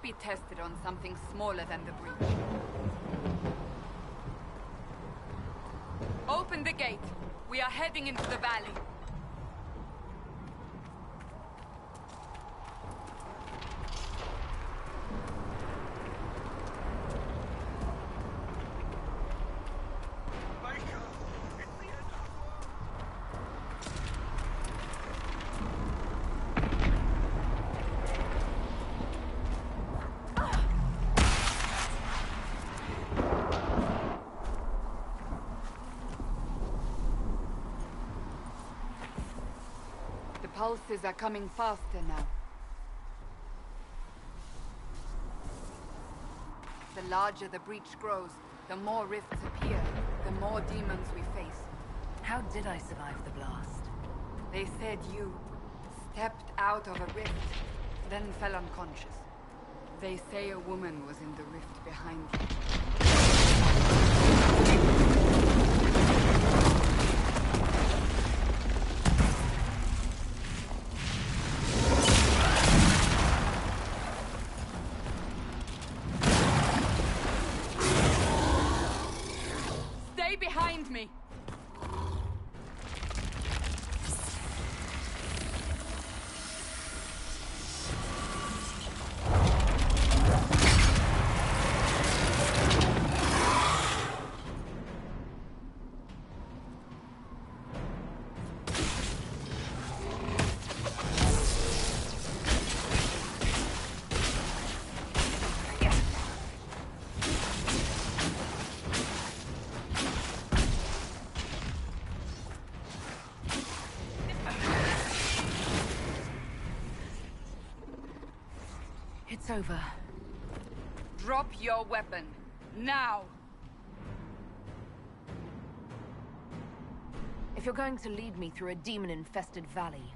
be tested on something smaller than the breach. Open the gate. We are heading into the valley. Pulses are coming faster now. The larger the breach grows, the more rifts appear, the more demons we face. How did I survive the blast? They said you stepped out of a rift, then fell unconscious. They say a woman was in the rift behind you. Behind me! It's over. Drop your weapon. Now! If you're going to lead me through a demon-infested valley,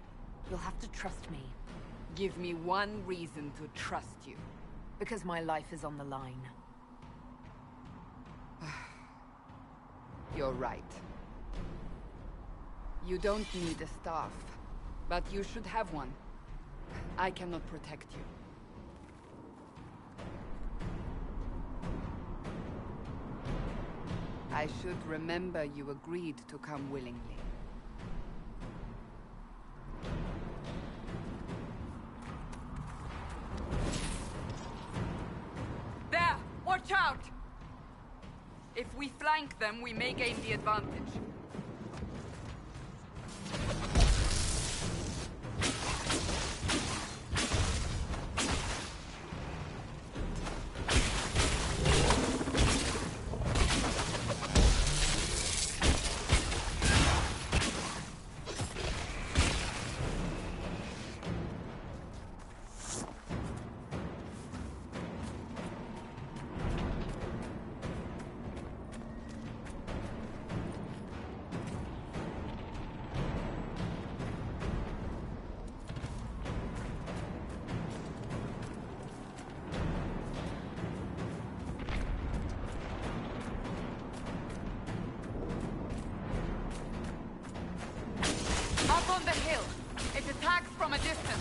you'll have to trust me. Give me one reason to trust you. Because my life is on the line. You're right. You don't need a staff, but you should have one. I cannot protect you. I should remember you agreed to come willingly. There! Watch out! If we flank them, we may gain the advantage. Up on the hill. It attacks from a distance.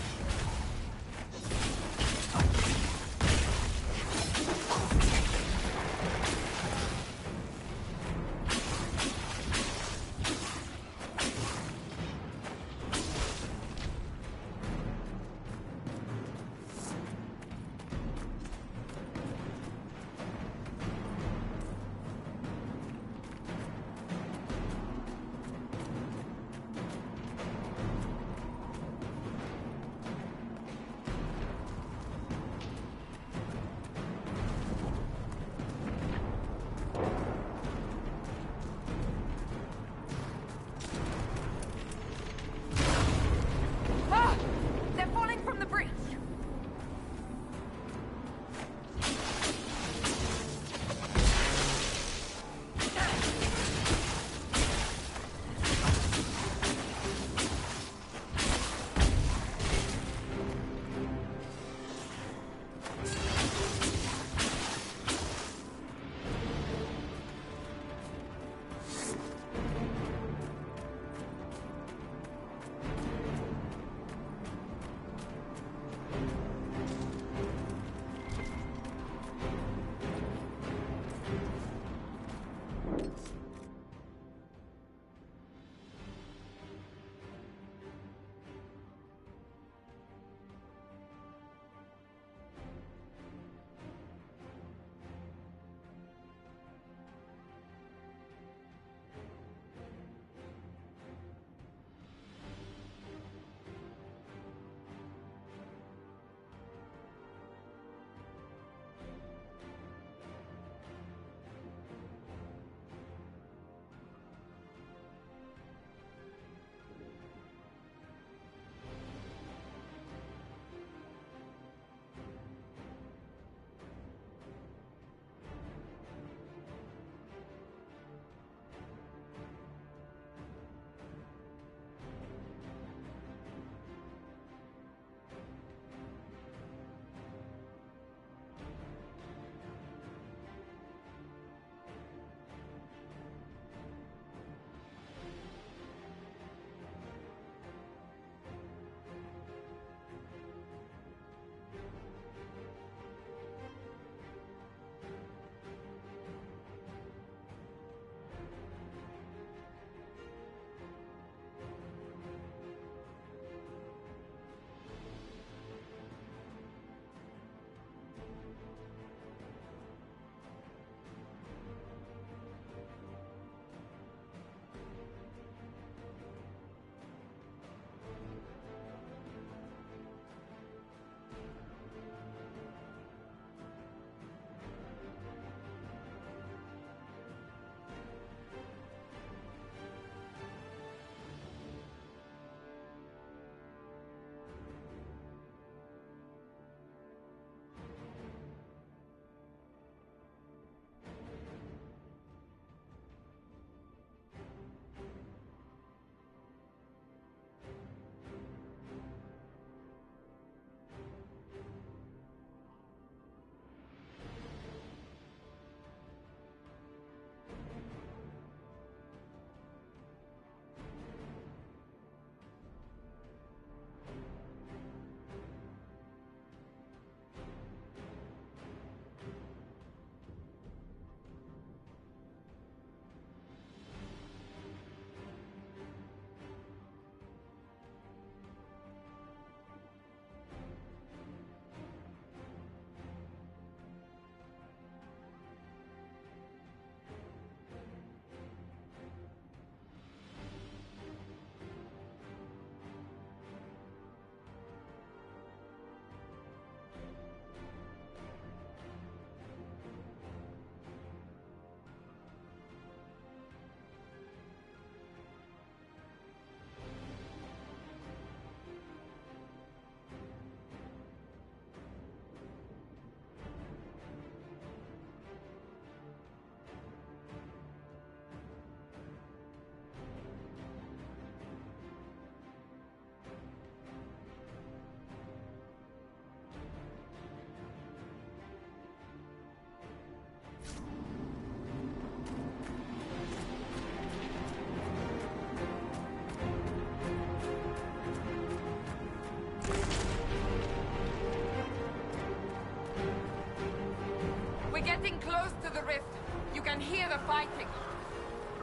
can hear the fighting.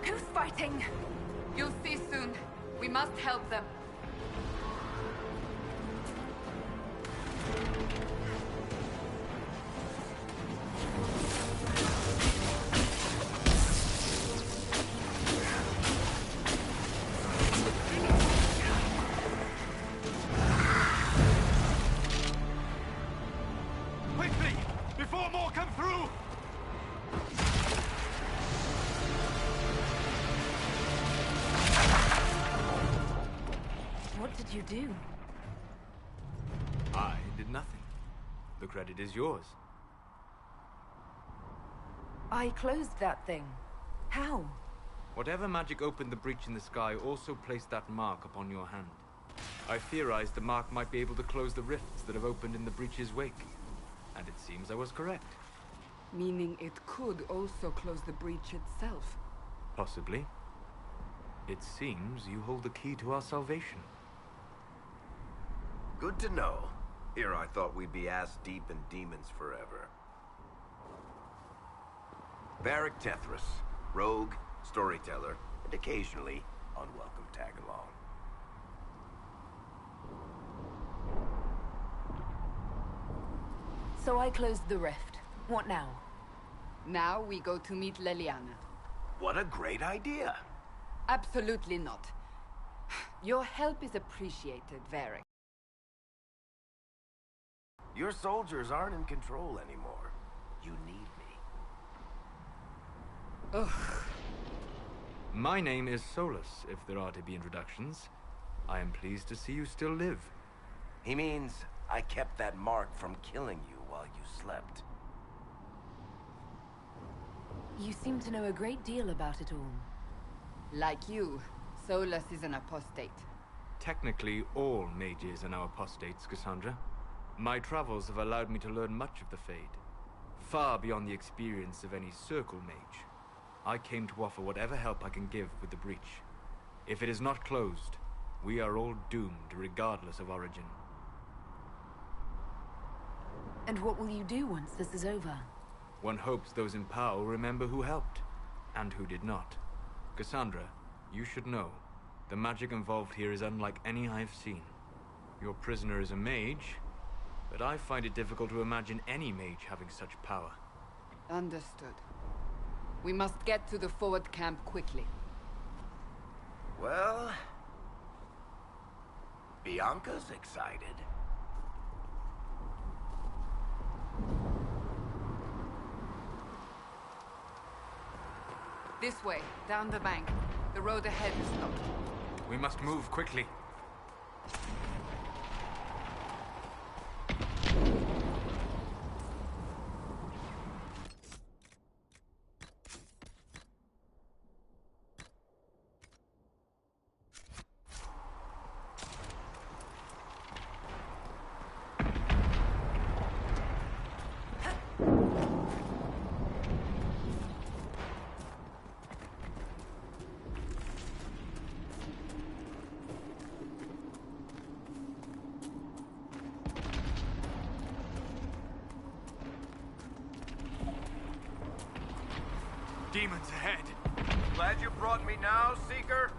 Who's fighting? You'll see soon. We must help them. Quickly! Before more come through! What did you do? I did nothing. The credit is yours. I closed that thing. How? Whatever magic opened the breach in the sky also placed that mark upon your hand. I theorized the mark might be able to close the rifts that have opened in the breach's wake. And it seems I was correct. Meaning it could also close the breach itself. Possibly. It seems you hold the key to our salvation. Good to know. Here I thought we'd be ass-deep in demons forever. Varric Tethras, rogue, storyteller, and occasionally unwelcome tag-along. So I closed the rift. What now? Now we go to meet Leliana. What a great idea! Absolutely not. Your help is appreciated, Varric. Your soldiers aren't in control anymore. You need me. Ugh. My name is Solus, if there are to be introductions. I am pleased to see you still live. He means I kept that mark from killing you while you slept. You seem to know a great deal about it all. Like you, Solus is an apostate. Technically, all mages are now apostates, Cassandra. My travels have allowed me to learn much of the Fade, far beyond the experience of any circle mage. I came to offer whatever help I can give with the breach. If it is not closed, we are all doomed regardless of origin. And what will you do once this is over? One hopes those in power remember who helped, and who did not. Cassandra, you should know, the magic involved here is unlike any I've seen. Your prisoner is a mage, but I find it difficult to imagine any mage having such power. Understood. We must get to the forward camp quickly. Well... Bianca's excited. This way, down the bank. The road ahead is stopped. We must move quickly. Demons ahead. Glad you brought me now, Seeker?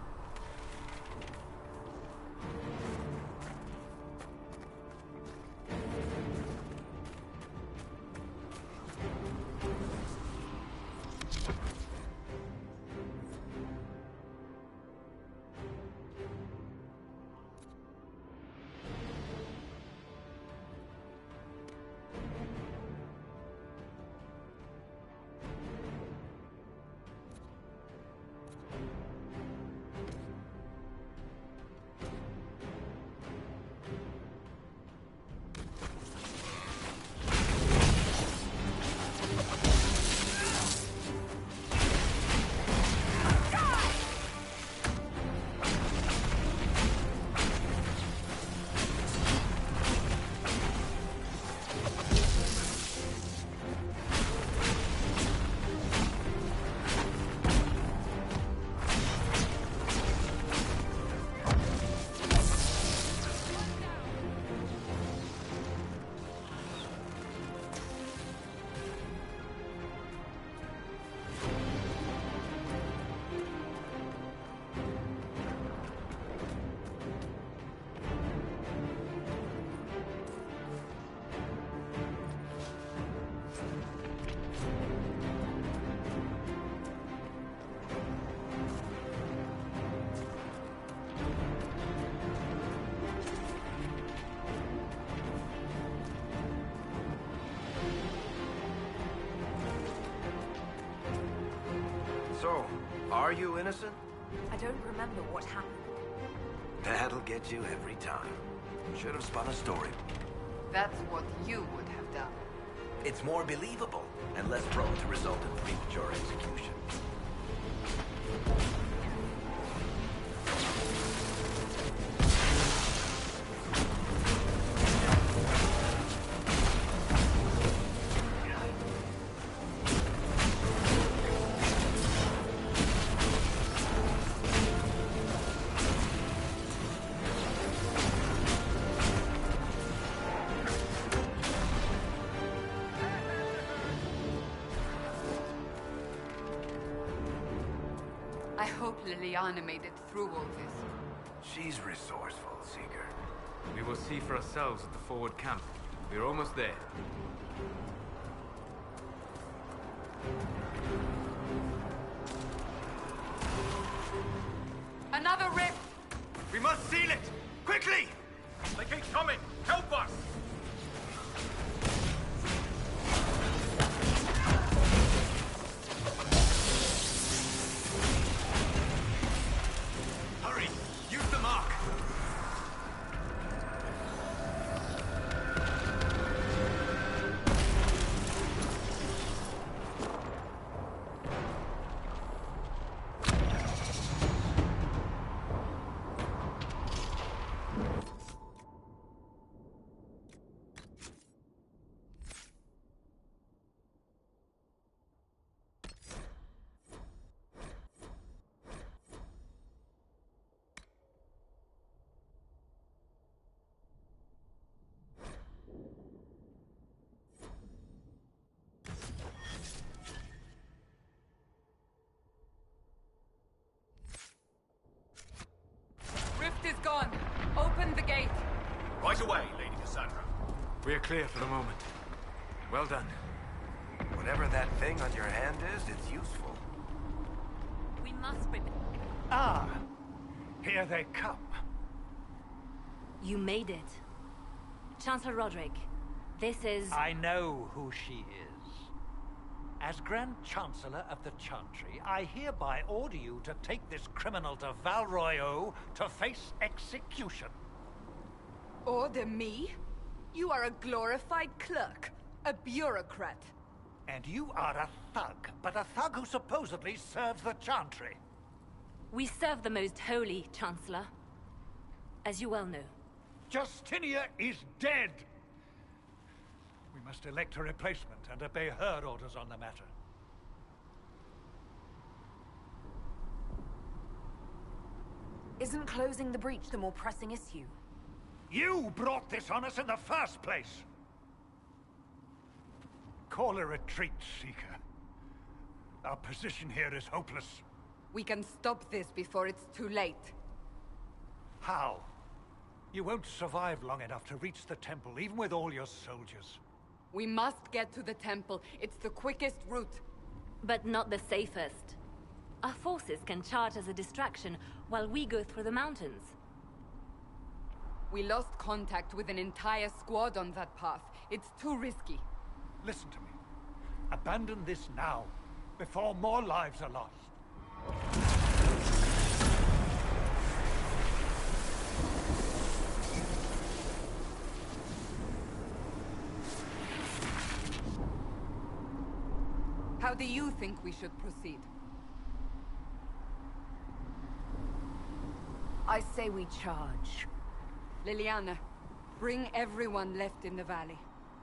So, are you innocent? I don't remember what happened. That'll get you every time. Should have spun a story. That's what you would have done. It's more believable and less prone to result in premature execution. I hope Liliana made it through all this. She's resourceful, Seeker. We will see for ourselves at the forward camp. We're almost there. Another rift! We must seal it! Quickly! They keep coming! Help us! Hurry! Use the mark! Rift is gone. Open the gate. Right away, Lady Cassandra. We are clear for the moment. Well done. Whatever that thing on your hand is, it's useful. We must be... Ah, here they come. You made it. Chancellor Roderick, this is... I know who she is. As Grand Chancellor of the Chantry, I hereby order you to take this criminal to Val Royeaux to face execution. Order me? You are a glorified clerk. A bureaucrat. And you are a thug, but a thug who supposedly serves the Chantry. We serve the most holy, Chancellor. As you well know. Justinia is dead! We must elect a replacement and obey her orders on the matter. Isn't closing the breach the more pressing issue? You brought this on us in the first place! Call a retreat, Seeker. Our position here is hopeless. We can stop this before it's too late. How? You won't survive long enough to reach the temple, even with all your soldiers. We must get to the temple. It's the quickest route. But not the safest. Our forces can charge as a distraction while we go through the mountains. We lost contact with an entire squad on that path. It's too risky. Listen to me. Abandon this now, before more lives are lost. How do you think we should proceed? I say we charge. Liliana, bring everyone left in the valley.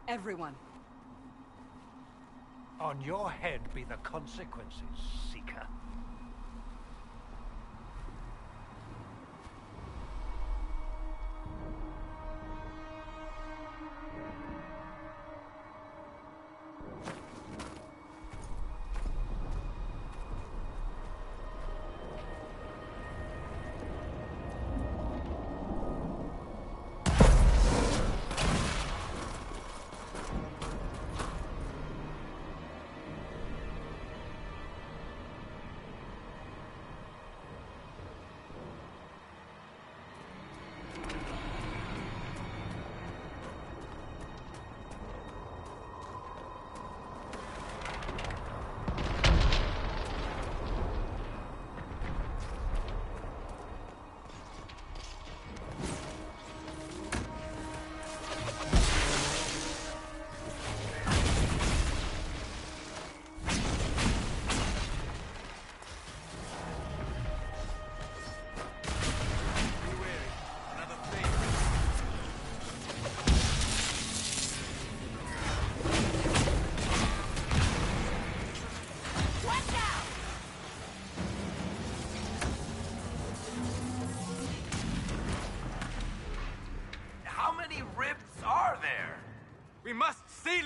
Everyone. On your head be the consequences, Seeker.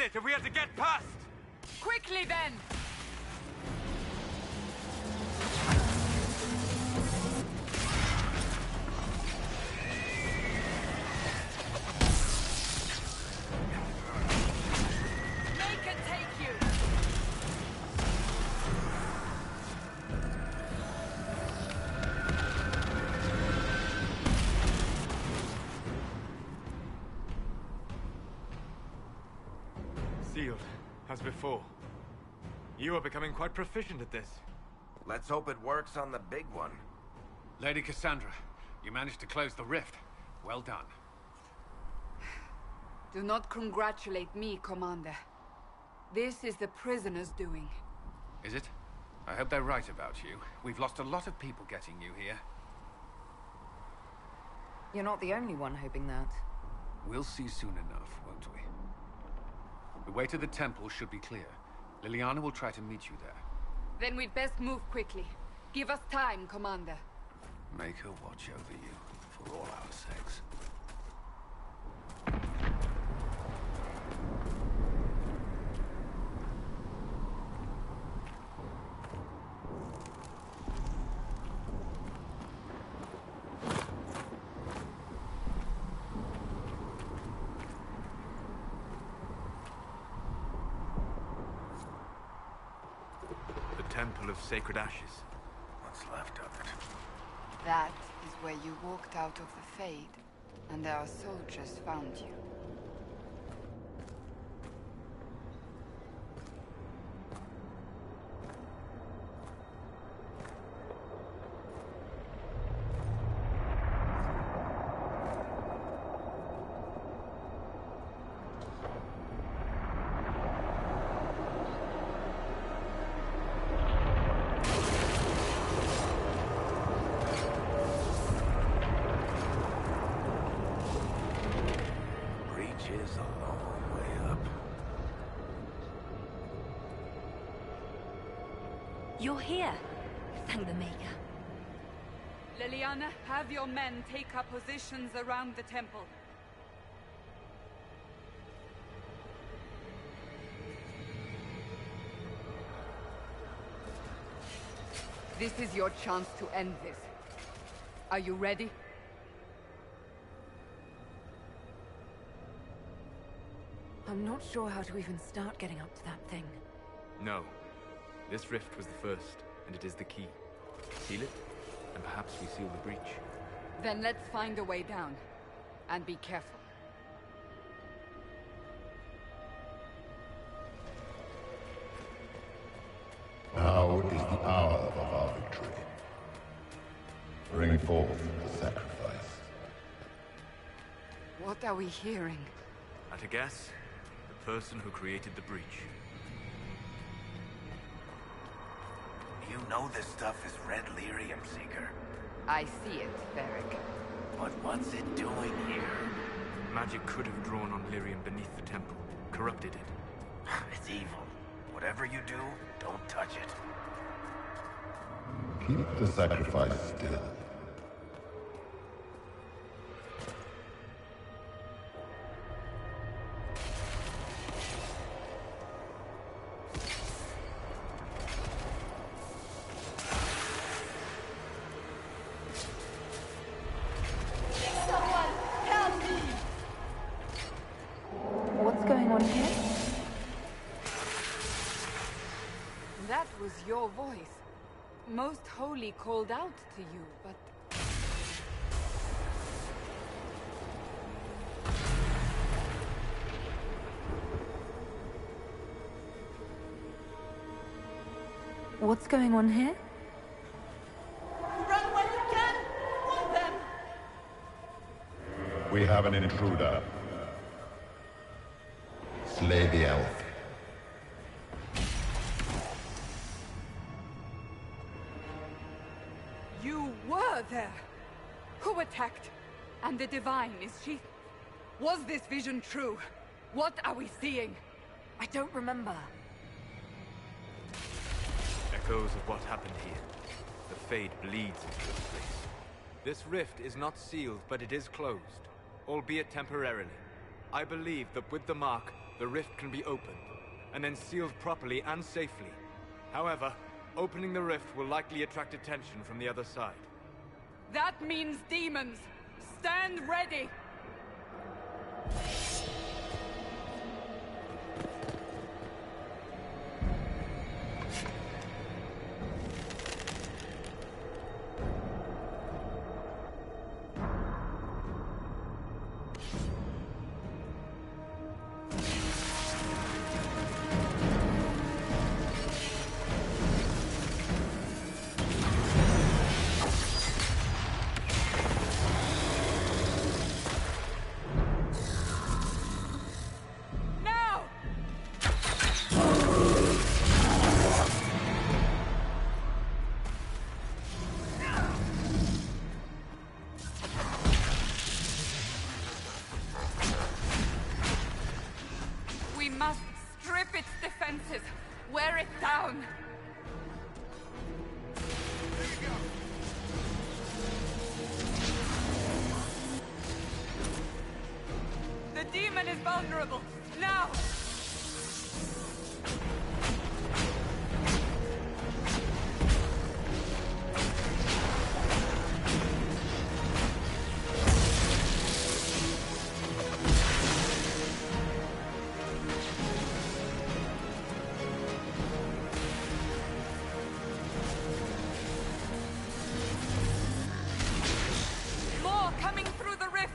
seal it if we have to get past! Quickly then! Make it take you! Sealed, as before. You are becoming quite proficient at this. Let's hope it works on the big one. Lady Cassandra, you managed to close the rift. Well done. Do not congratulate me, Commander. This is the prisoner's doing. Is it? I hope they're right about you. We've lost a lot of people getting you here. You're not the only one hoping that. We'll see soon enough, won't we? The way to the temple should be clear. Liliana will try to meet you there. Then we'd best move quickly. Give us time, Commander. Make her watch over you, for all our sakes. Temple of Sacred Ashes. What's left of it? That is where you walked out of the Fade, and our soldiers found you. Is a long way up. You're here. Thank the Maker. Liliana, have your men take up positions around the temple. This is your chance to end this. Are you ready? I'm not sure how to even start getting up to that thing. No. This rift was the first, and it is the key. Seal it, and perhaps we seal the breach. Then let's find a way down. And be careful. Now is the hour of our victory. Bring forth the sacrifice. What are we hearing? At a guess, the person who created the breach. You know this stuff is red lyrium, Seeker. I see it, Varric. But what's it doing here? Magic could have drawn on lyrium beneath the temple, corrupted it. It's evil. Whatever you do, don't touch it. Keep the sacrifice still. What's going on here? That was your voice. Most Holy called out to you, but... What's going on here? Run when you can! Want them! We have an intruder. Slay the elf. You were there! Who attacked? And the Divine, is she... Was this vision true? What are we seeing? I don't remember. Echoes of what happened here. The Fade bleeds into this place. This rift is not sealed, but it is closed, albeit temporarily. I believe that with the mark, the rift can be opened, and then sealed properly and safely. However, opening the rift will likely attract attention from the other side. That means demons! Stand ready! We must strip its defenses, wear it down. The demon is vulnerable. Now! More coming through the rift!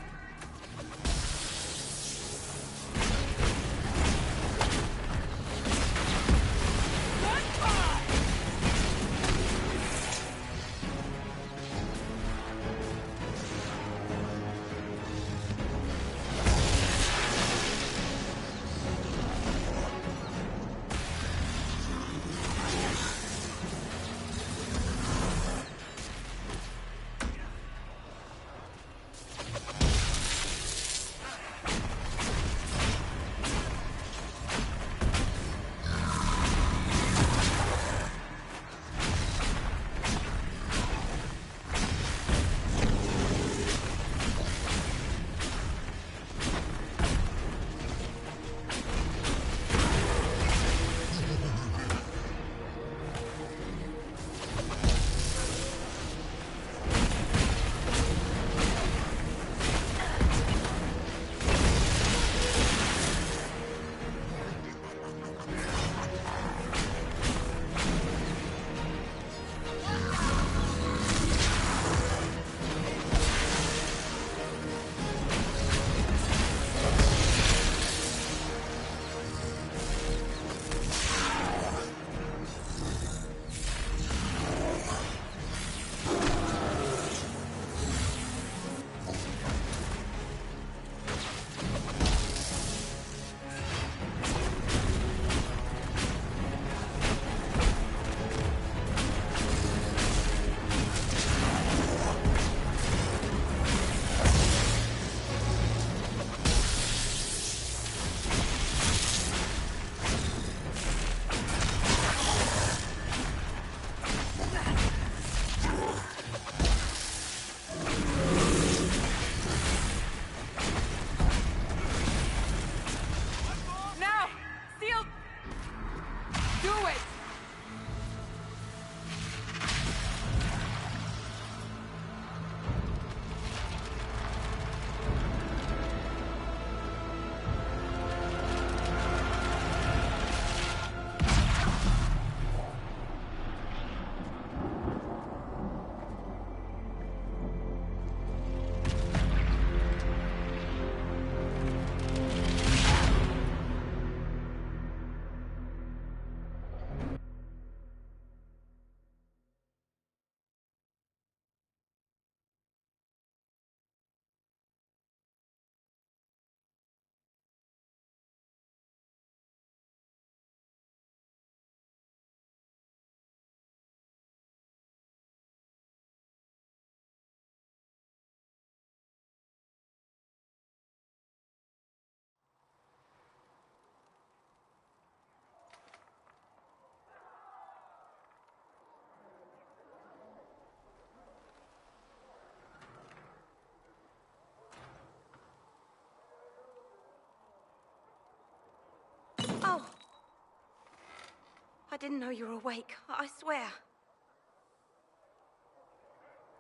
I didn't know you were awake, I swear.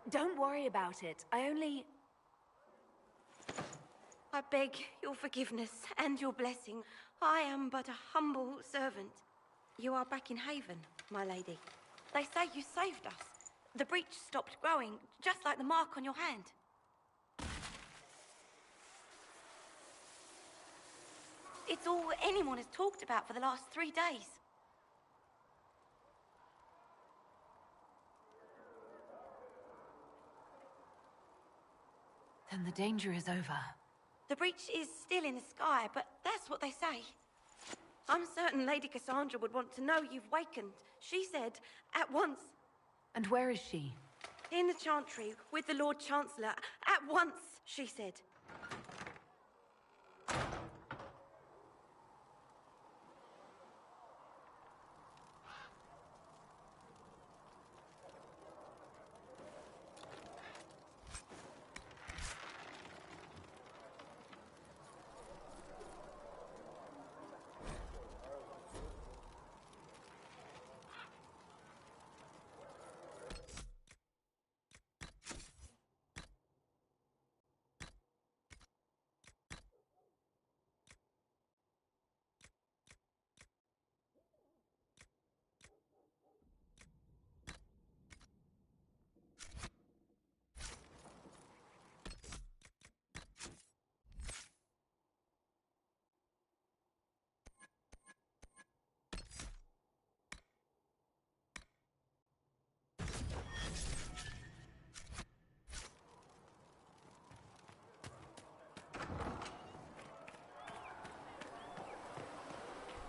Don't worry about it. I beg your forgiveness and your blessing. I am but a humble servant. You are back in Haven, my lady. They say you saved us. The breach stopped growing, just like the mark on your hand. It's all anyone has talked about for the last 3 days. Then the danger is over. The breach is still in the sky, but that's what they say. I'm certain Lady Cassandra would want to know you've wakened. She said, at once. And where is she? In the Chantry, with the Lord Chancellor. At once, she said.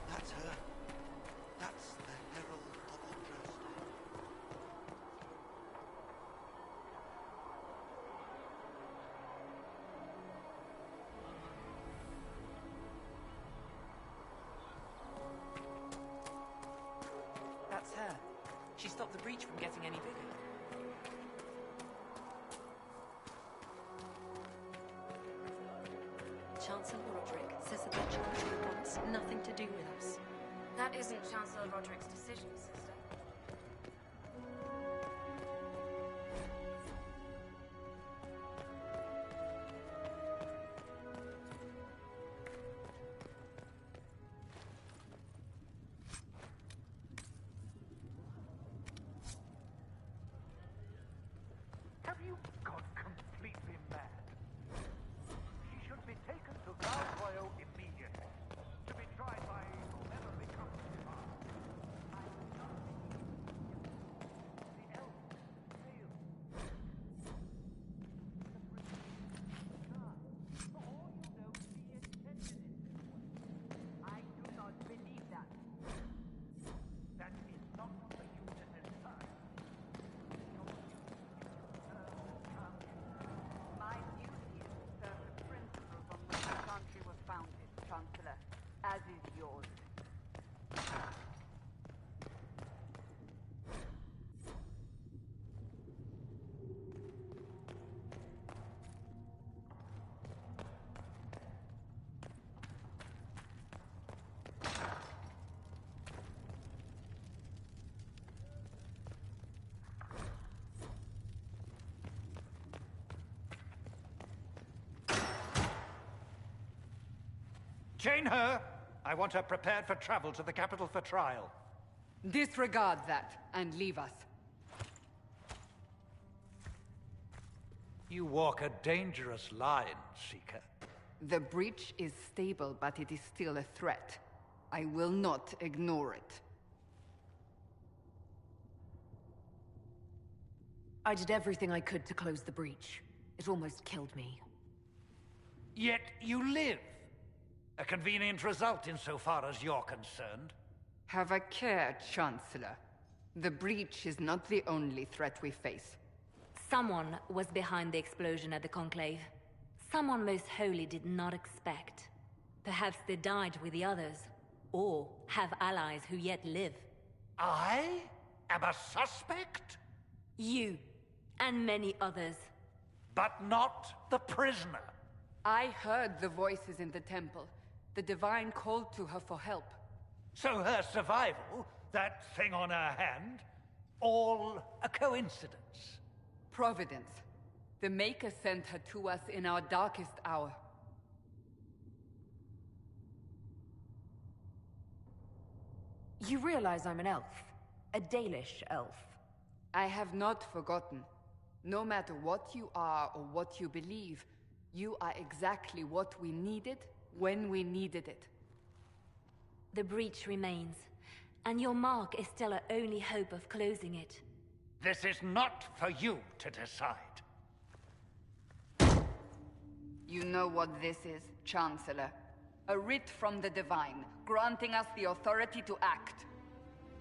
That's her. That's the Herald double-dressed. That's her. She stopped the breach from getting any bigger. Chancellor Roderick says that the Chantry wants nothing to do with us. That isn't Chancellor Roderick's decision, sister. Have you gone completely mad? She should be taken to Valroyo immediately, to be tried by whoever becomes the boss. The elf failed. For all you know, the intention is this way. I do not believe that. That is not for you to decide. My duty is to serve the principles on which the country was founded, Chancellor, as is yours. Chain her! I want her prepared for travel to the capital for trial. Disregard that and leave us. You walk a dangerous line, Seeker. The breach is stable, but it is still a threat. I will not ignore it. I did everything I could to close the breach. It almost killed me. Yet you live. A convenient result insofar as you're concerned. Have a care, Chancellor. The breach is not the only threat we face. Someone was behind the explosion at the Conclave. Someone most holy did not expect. Perhaps they died with the others, or have allies who yet live. I am a suspect? You, and many others. But not the prisoner. I heard the voices in the temple. The Divine called to her for help. So her survival That thing on her hand? All a coincidence? Providence. The Maker sent her to us in our darkest hour. You realize I'm an elf. A Dalish elf. I have not forgotten. No matter what you are or what you believe, you are exactly what we needed when we needed it. The breach remains, and your mark is still our only hope of closing it. This is not for you to decide. You know what this is, Chancellor. A writ from the Divine, granting us the authority to act.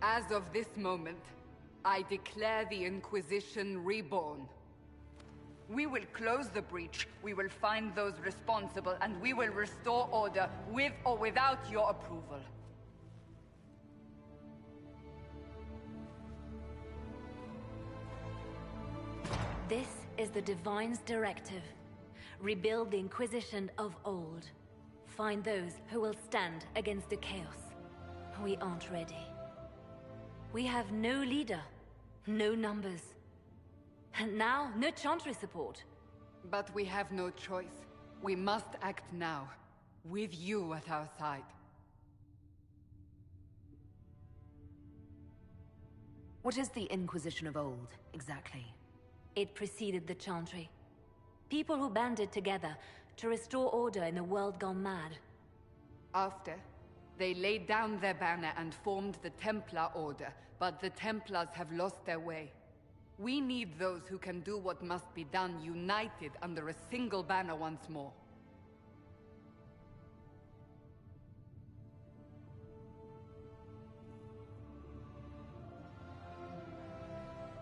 As of this moment, I declare the Inquisition reborn. We will close the breach, we will find those responsible, and we will restore order, with or without your approval. This is the Divine's directive. Rebuild the Inquisition of old. Find those who will stand against the chaos. We aren't ready. We have no leader, no numbers. And now, no Chantry support. But we have no choice. We must act now, with you at our side. What is the Inquisition of old, exactly? It preceded the Chantry. People who banded together to restore order in a world gone mad. After, they laid down their banner and formed the Templar Order, but the Templars have lost their way. We need those who can do what must be done, united under a single banner once more.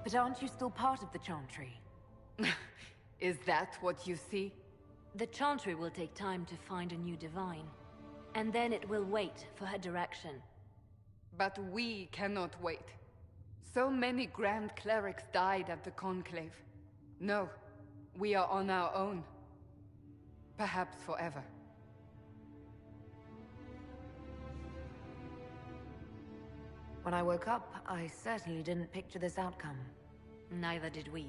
But aren't you still part of the Chantry? Is that what you see? The Chantry will take time to find a new Divine. And then it will wait for her direction. But we cannot wait. So many Grand Clerics died at the Conclave. No, we are on our own. Perhaps forever. When I woke up, I certainly didn't picture this outcome. Neither did we.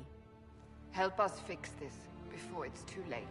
Help us fix this before it's too late.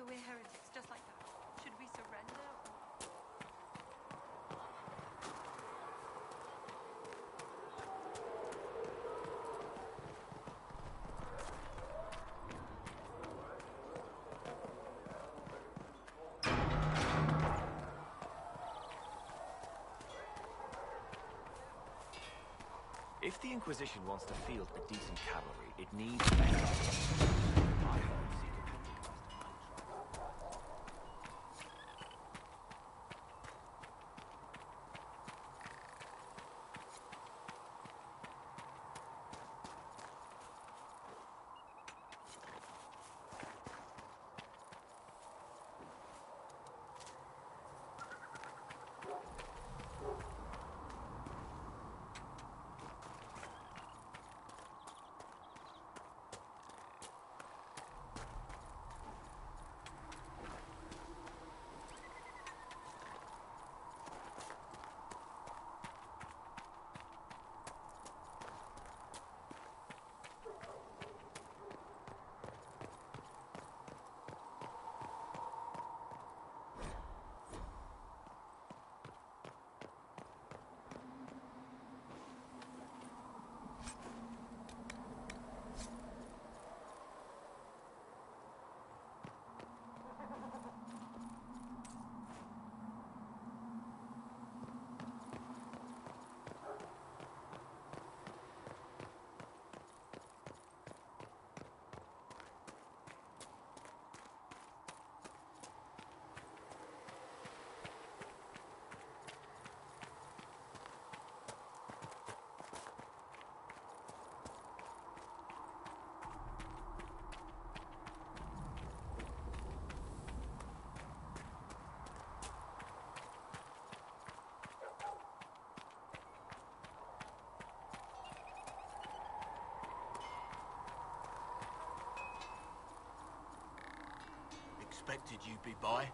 So we're heretics, just like that. Should we surrender? If the Inquisition wants to field a decent cavalry, it needs better. I heard secret hunting master. Expected you'd be by.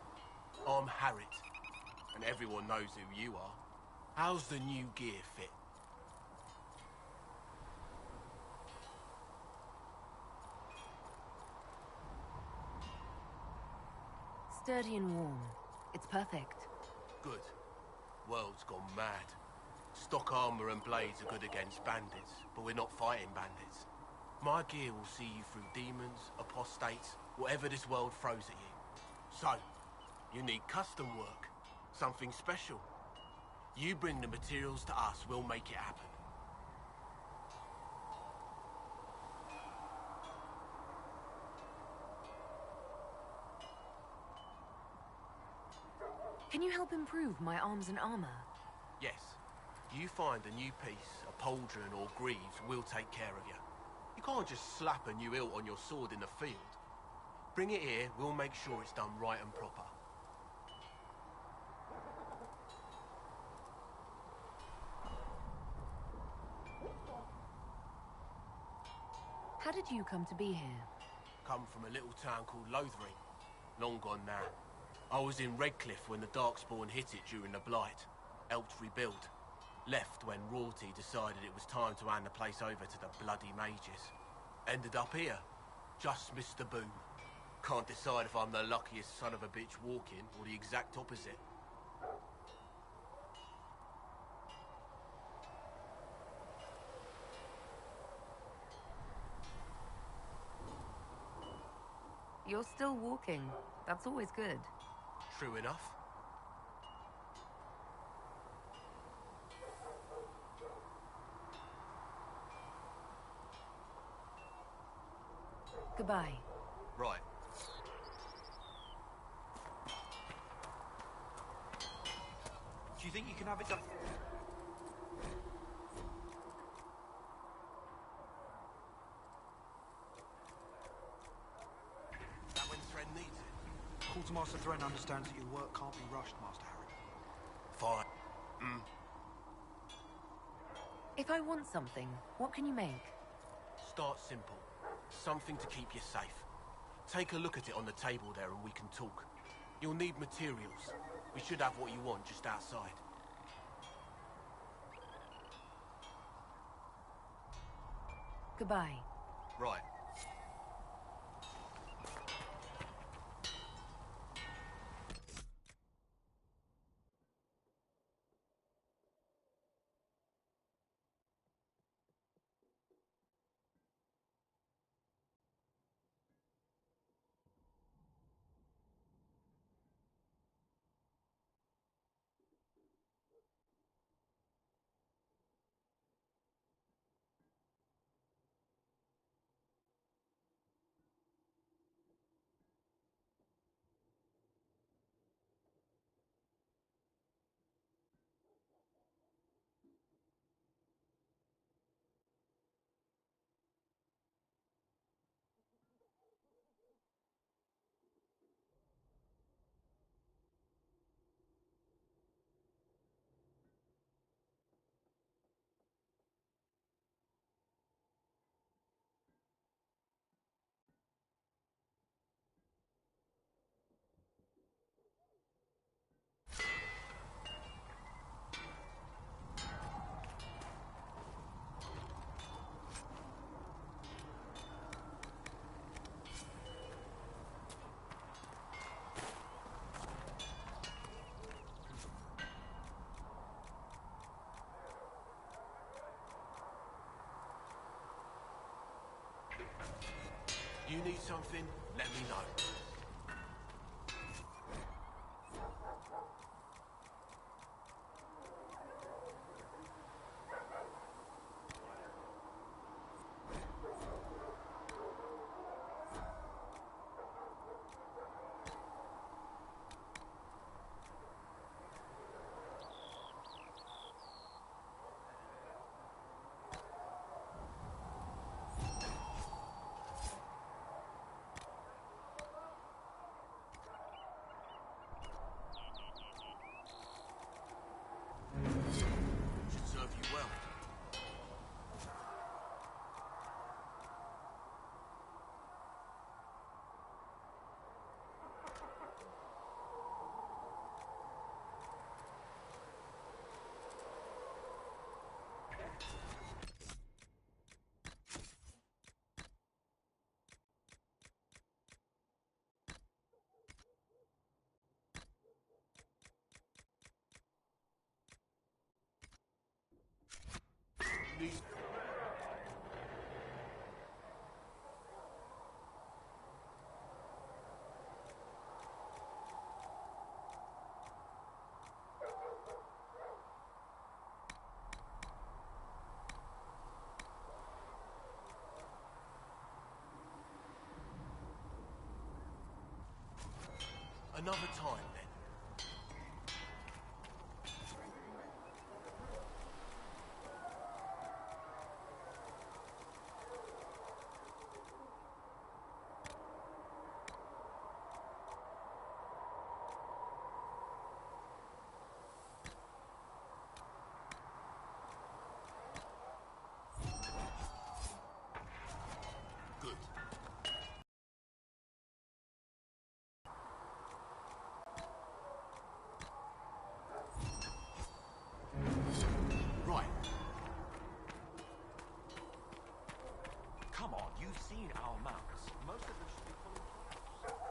I'm Harriet, and everyone knows who you are. How's the new gear fit? Sturdy and warm. It's perfect. Good. World's gone mad. Stock armor and blades are good against bandits, but we're not fighting bandits. My gear will see you through demons, apostates, whatever this world throws at you. So, you need custom work, something special. You bring the materials to us, we'll make it happen. Can you help improve my arms and armor? Yes. You find a new piece, a pauldron or greaves, we'll take care of you. You can't just slap a new hilt on your sword in the field. Bring it here, we'll make sure it's done right and proper. How did you come to be here? Come from a little town called Lothering. Long gone now. I was in Redcliffe when the Darkspawn hit it during the Blight. Helped rebuild. Left when royalty decided it was time to hand the place over to the bloody mages. Ended up here. Just missed the boom. Can't decide if I'm the luckiest son of a bitch walking or the exact opposite. You're still walking. That's always good. True enough. Goodbye. Right. Do you think you can have it done? That when Thread needs it? Quartermaster Thren understands that your work can't be rushed, Master Harry. Fine. If I want something, what can you make? Start simple. Something to keep you safe. Take a look at it on the table there and we can talk. You'll need materials. We should have what you want just outside. Goodbye. Right. You need something? Let me know. Should serve you well. Need another time then. Good. Right. Come on, you've seen our maps. Most of them should be full of traps.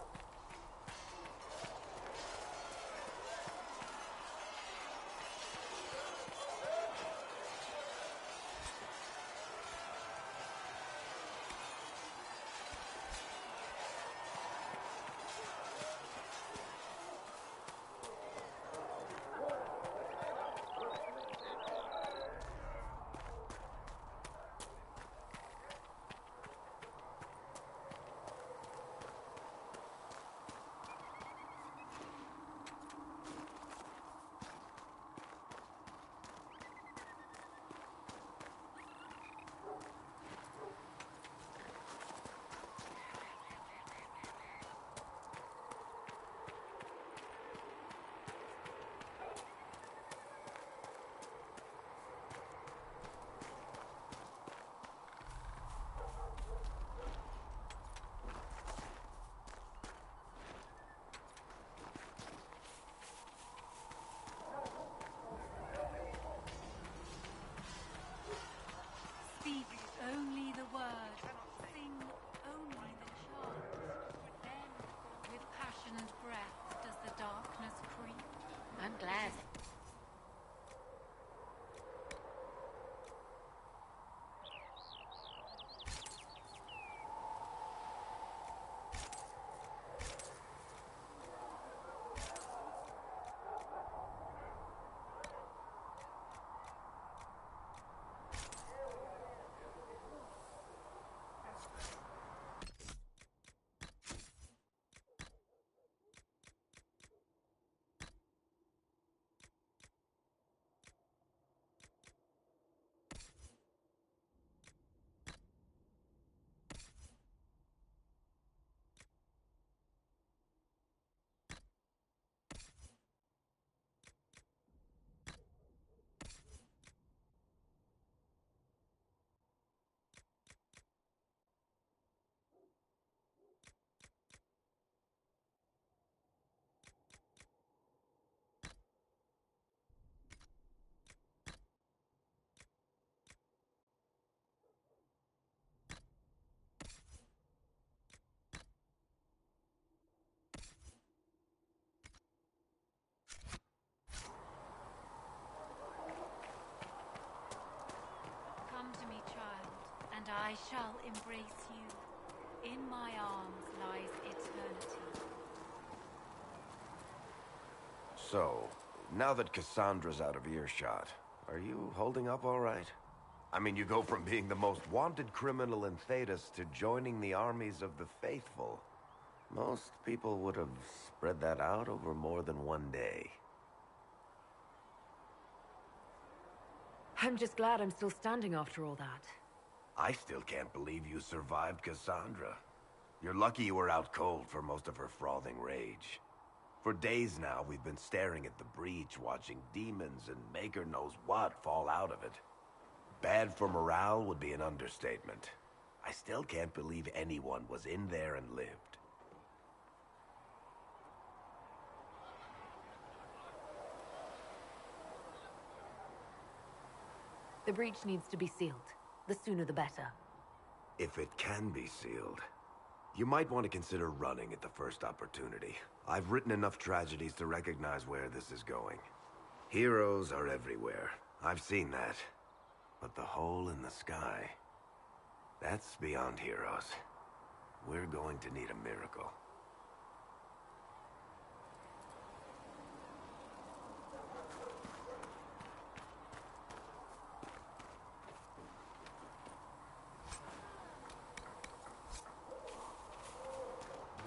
Speak only the word, sing only the chant. Then, with passionate breath, does the darkness creep. I'm glad. Come to me, child, and I shall embrace you. In my arms lies eternity. So, now that Cassandra's out of earshot, are you holding up all right? I mean, you go from being the most wanted criminal in Thedas to joining the armies of the faithful. Most people would have spread that out over more than one day. I'm just glad I'm still standing after all that. I still can't believe you survived Cassandra. You're lucky you were out cold for most of her frothing rage. For days now, we've been staring at the breach, watching demons and maker knows what fall out of it. Bad for morale would be an understatement. I still can't believe anyone was in there and lived. The breach needs to be sealed. The sooner the better. If it can be sealed, you might want to consider running at the first opportunity. I've written enough tragedies to recognize where this is going. Heroes are everywhere. I've seen that. But the hole in the sky, that's beyond heroes. We're going to need a miracle.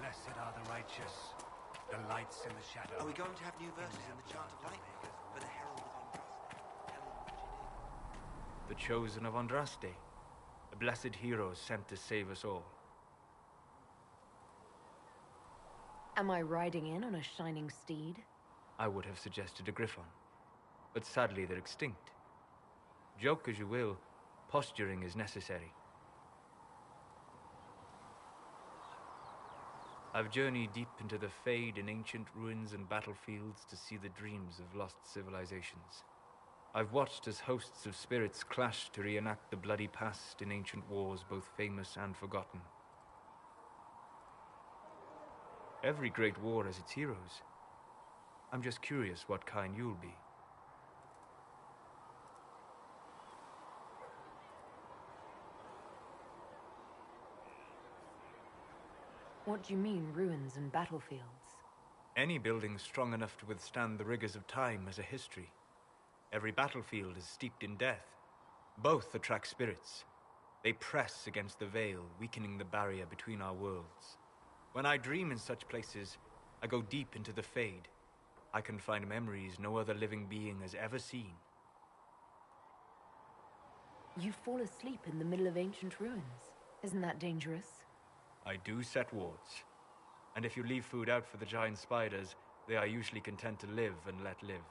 Blessed are the righteous, the lights in the shadow. Are we going to have new verses in the Chant of Light for the Herald of The Chosen of Andraste, a blessed hero sent to save us all. Am I riding in on a shining steed? I would have suggested a griffon, but sadly they're extinct. Joke as you will, posturing is necessary. I've journeyed deep into the Fade in ancient ruins and battlefields to see the dreams of lost civilizations. I've watched as hosts of spirits clash to reenact the bloody past in ancient wars, both famous and forgotten. Every great war has its heroes. I'm just curious what kind you'll be. What do you mean, ruins and battlefields? Any building strong enough to withstand the rigors of time has a history. Every battlefield is steeped in death. Both attract spirits. They press against the veil, weakening the barrier between our worlds. When I dream in such places, I go deep into the Fade. I can find memories no other living being has ever seen. You fall asleep in the middle of ancient ruins. Isn't that dangerous? I do set wards. And if you leave food out for the giant spiders, they are usually content to live and let live.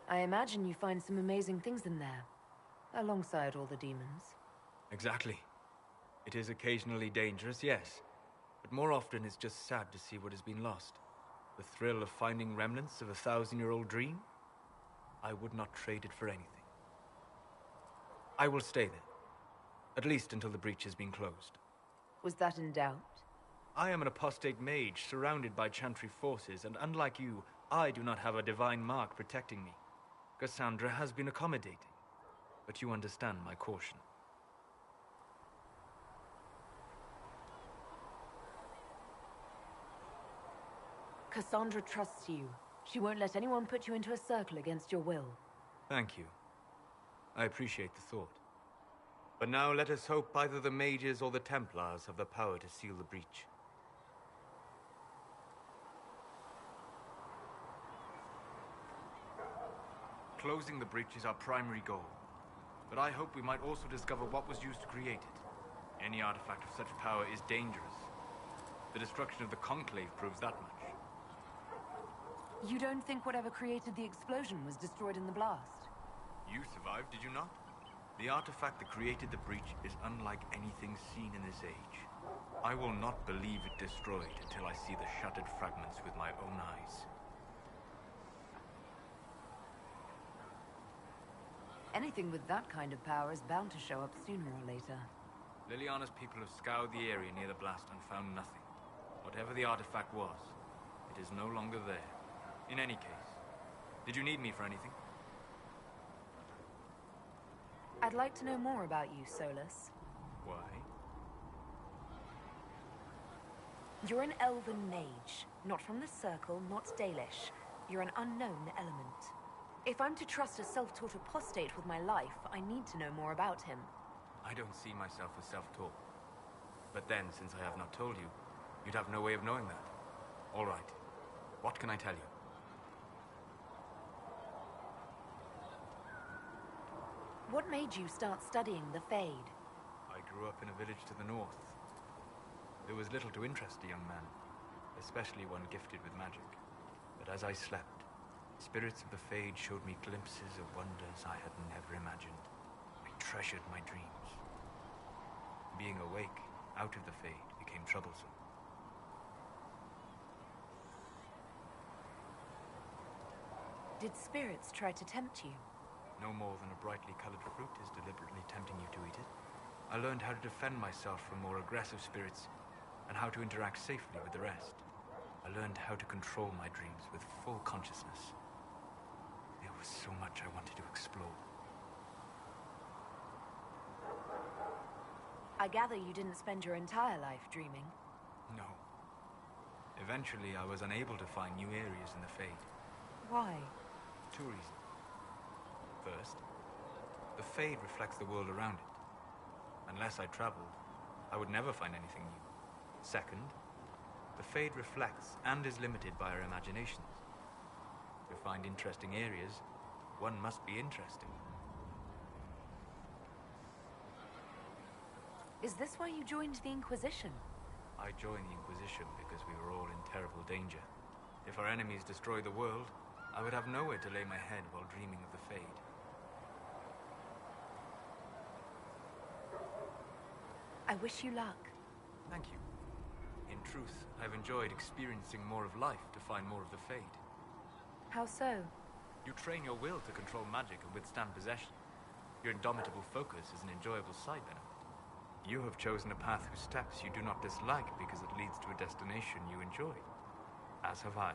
I imagine you find some amazing things in there, alongside all the demons. Exactly. It is occasionally dangerous, yes. But more often it's just sad to see what has been lost. The thrill of finding remnants of a 1,000-year-old dream? I would not trade it for anything. I will stay there. At least until the breach has been closed. Was that in doubt? I am an apostate mage, surrounded by Chantry forces, and unlike you, I do not have a divine mark protecting me. Cassandra has been accommodating, but you understand my caution. Cassandra trusts you. She won't let anyone put you into a circle against your will. Thank you. I appreciate the thought. But now let us hope either the mages or the Templars have the power to seal the breach. Closing the breach is our primary goal. But I hope we might also discover what was used to create it. Any artifact of such power is dangerous. The destruction of the Conclave proves that much. You don't think whatever created the explosion was destroyed in the blast? You survived, did you not? The artifact that created the breach is unlike anything seen in this age. I will not believe it destroyed until I see the shattered fragments with my own eyes. Anything with that kind of power is bound to show up sooner or later. Liliana's people have scoured the area near the blast and found nothing. Whatever the artifact was, it is no longer there. In any case, did you need me for anything? I'd like to know more about you, Solus. Why? You're an elven mage. Not from the Circle, not Dalish. You're an unknown element. If I'm to trust a self-taught apostate with my life, I need to know more about him. I don't see myself as self-taught. But then, since I have not told you, you'd have no way of knowing that. All right. What can I tell you? What made you start studying the Fade? I grew up in a village to the north. There was little to interest a young man, especially one gifted with magic. But as I slept, spirits of the Fade showed me glimpses of wonders I had never imagined. I treasured my dreams. Being awake, out of the Fade, became troublesome. Did spirits try to tempt you? No more than a brightly colored fruit is deliberately tempting you to eat it. I learned how to defend myself from more aggressive spirits, and how to interact safely with the rest. I learned how to control my dreams with full consciousness. There was so much I wanted to explore. I gather you didn't spend your entire life dreaming. No. Eventually, I was unable to find new areas in the Fade. Why? 2 reasons. First, the Fade reflects the world around it. Unless I traveled, I would never find anything new. Second, the Fade reflects and is limited by our imaginations. To find interesting areas, one must be interesting. Is this why you joined the Inquisition? I joined the Inquisition because we were all in terrible danger. If our enemies destroyed the world, I would have nowhere to lay my head while dreaming of the Fade. I wish you luck. Thank you. In truth, I've enjoyed experiencing more of life to find more of the Fade. How so? You train your will to control magic and withstand possession. Your indomitable focus is an enjoyable side benefit. You have chosen a path whose steps you do not dislike because it leads to a destination you enjoy. As have I.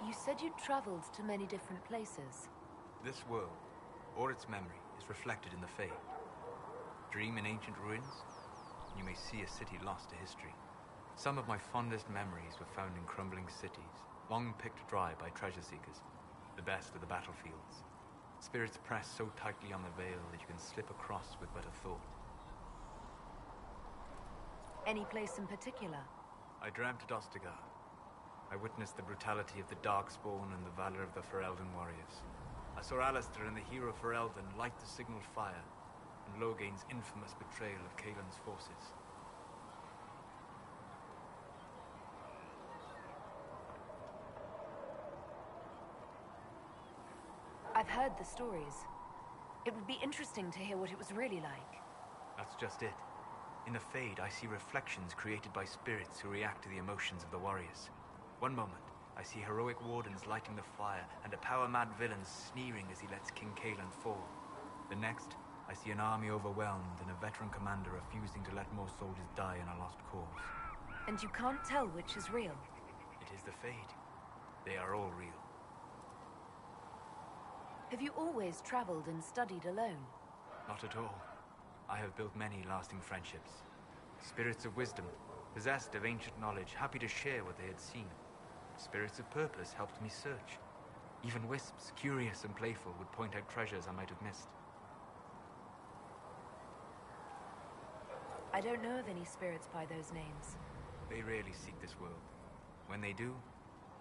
You said you'd traveled to many different places. This world, or its memory, is reflected in the Fade. Dream in ancient ruins, and you may see a city lost to history. Some of my fondest memories were found in crumbling cities, long picked dry by treasure seekers, the best of the battlefields. Spirits press so tightly on the veil that you can slip across with but a thought. Any place in particular? I dreamt at Ostagar. I witnessed the brutality of the Darkspawn and the valor of the Ferelden warriors. I saw Alistair and the hero Ferelden light the signal fire, and Logain's infamous betrayal of Kaelin's forces. I've heard the stories. It would be interesting to hear what it was really like. That's just it. In the Fade, I see reflections created by spirits who react to the emotions of the warriors. One moment, I see heroic wardens lighting the fire, and a power-mad villain sneering as he lets King Kaelin fall. The next, I see an army overwhelmed and a veteran commander refusing to let more soldiers die in a lost cause. And you can't tell which is real? It is the Fade. They are all real. Have you always traveled and studied alone? Not at all. I have built many lasting friendships. Spirits of wisdom, possessed of ancient knowledge, happy to share what they had seen. Spirits of purpose helped me search. Even wisps, curious and playful, would point out treasures I might have missed. I don't know of any spirits by those names. They rarely seek this world. When they do,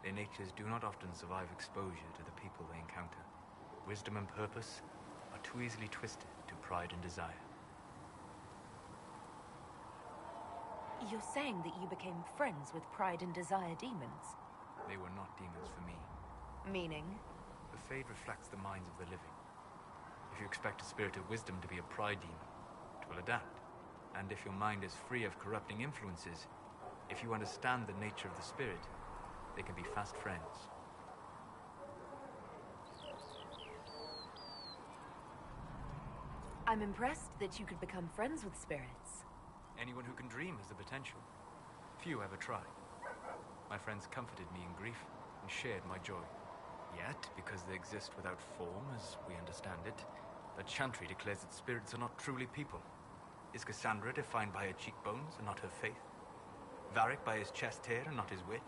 their natures do not often survive exposure to the people they encounter. Wisdom and purpose are too easily twisted to pride and desire. You're saying that you became friends with Pride and Desire demons? They were not demons for me. Meaning? The Fade reflects the minds of the living. If you expect a spirit of wisdom to be a pride demon, it will adapt. And if your mind is free of corrupting influences, if you understand the nature of the spirit, they can be fast friends. I'm impressed that you could become friends with spirits. Anyone who can dream has the potential. Few ever try. My friends comforted me in grief and shared my joy. Yet, because they exist without form, as we understand it, the Chantry declares that spirits are not truly people. Is Cassandra defined by her cheekbones and not her faith? Varric by his chest hair and not his wit?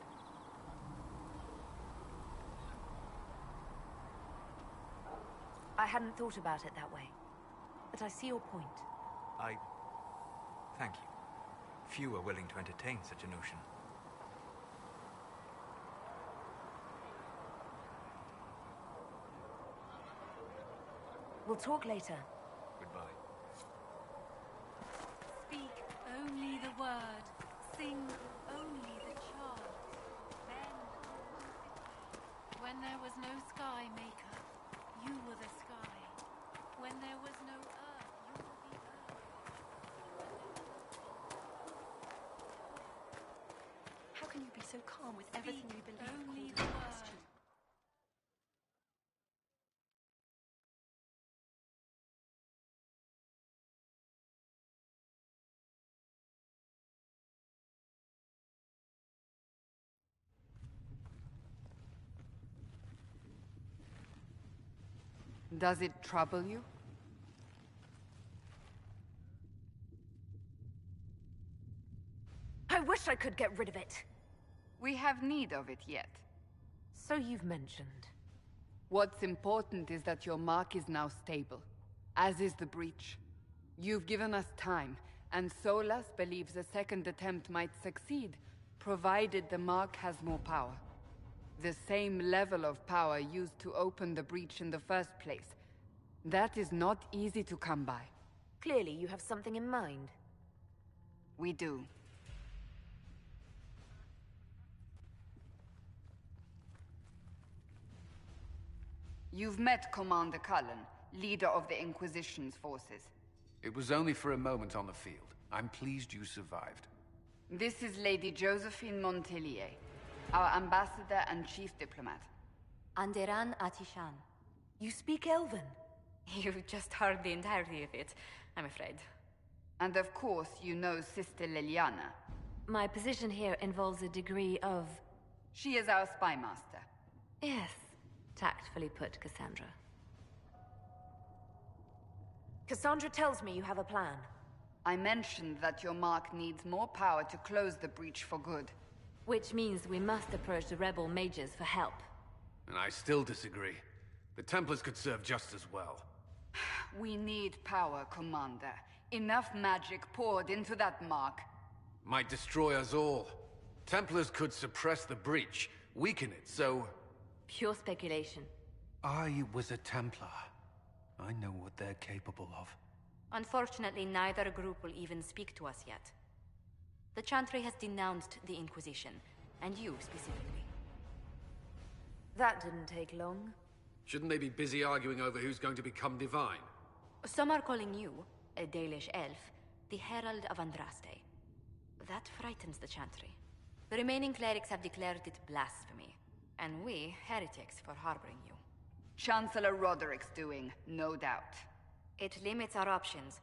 I hadn't thought about it that way, but I see your point. Thank you. Few are willing to entertain such a notion. We'll talk later. Goodbye. Speak only the word. Sing only the chant. Then, when there was no sky maker, you were the sky. When there was no earth, you were the earth. How can you be so calm with everything you believe only called the into word. question? Does it trouble you? I wish I could get rid of it. We have need of it yet. So you've mentioned. What's important is that your mark is now stable, as is the breach. You've given us time, and Solas believes a second attempt might succeed, provided the mark has more power. The same level of power used to open the breach in the first place. That is not easy to come by. Clearly, you have something in mind. We do. You've met Commander Cullen, leader of the Inquisition's forces. It was only for a moment on the field. I'm pleased you survived. This is Lady Josephine Montelier, our ambassador and chief diplomat. Anderan Atishan. You speak Elven? You've just heard the entirety of it, I'm afraid. And of course, you know Sister Liliana. My position here involves a degree of... She is our spy master. Yes, tactfully put, Cassandra. Cassandra tells me you have a plan. I mentioned that your mark needs more power to close the breach for good. Which means we must approach the rebel mages for help. And I still disagree. The Templars could serve just as well. We need power, Commander. Enough magic poured into that mark. Might destroy us all. Templars could suppress the breach, weaken it, so... Pure speculation. I was a Templar. I know what they're capable of. Unfortunately, neither group will even speak to us yet. The Chantry has denounced the Inquisition, and you specifically. That didn't take long. Shouldn't they be busy arguing over who's going to become divine? Some are calling you, a Dalish elf, the Herald of Andraste. That frightens the Chantry. The remaining clerics have declared it blasphemy, and we, heretics, for harboring you. Chancellor Roderick's doing, no doubt. It limits our options.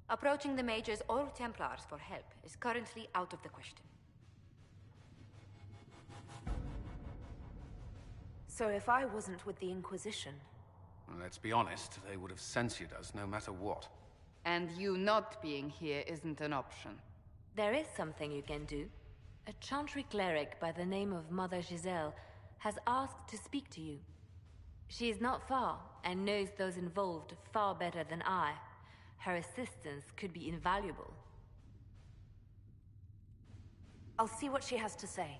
Approaching the mages or Templars for help is currently out of the question. So if I wasn't with the Inquisition... Well, let's be honest, they would have censored us no matter what. And you not being here isn't an option. There is something you can do. A Chantry cleric by the name of Mother Giselle has asked to speak to you. She is not far, and knows those involved far better than I. Her assistance could be invaluable. I'll see what she has to say.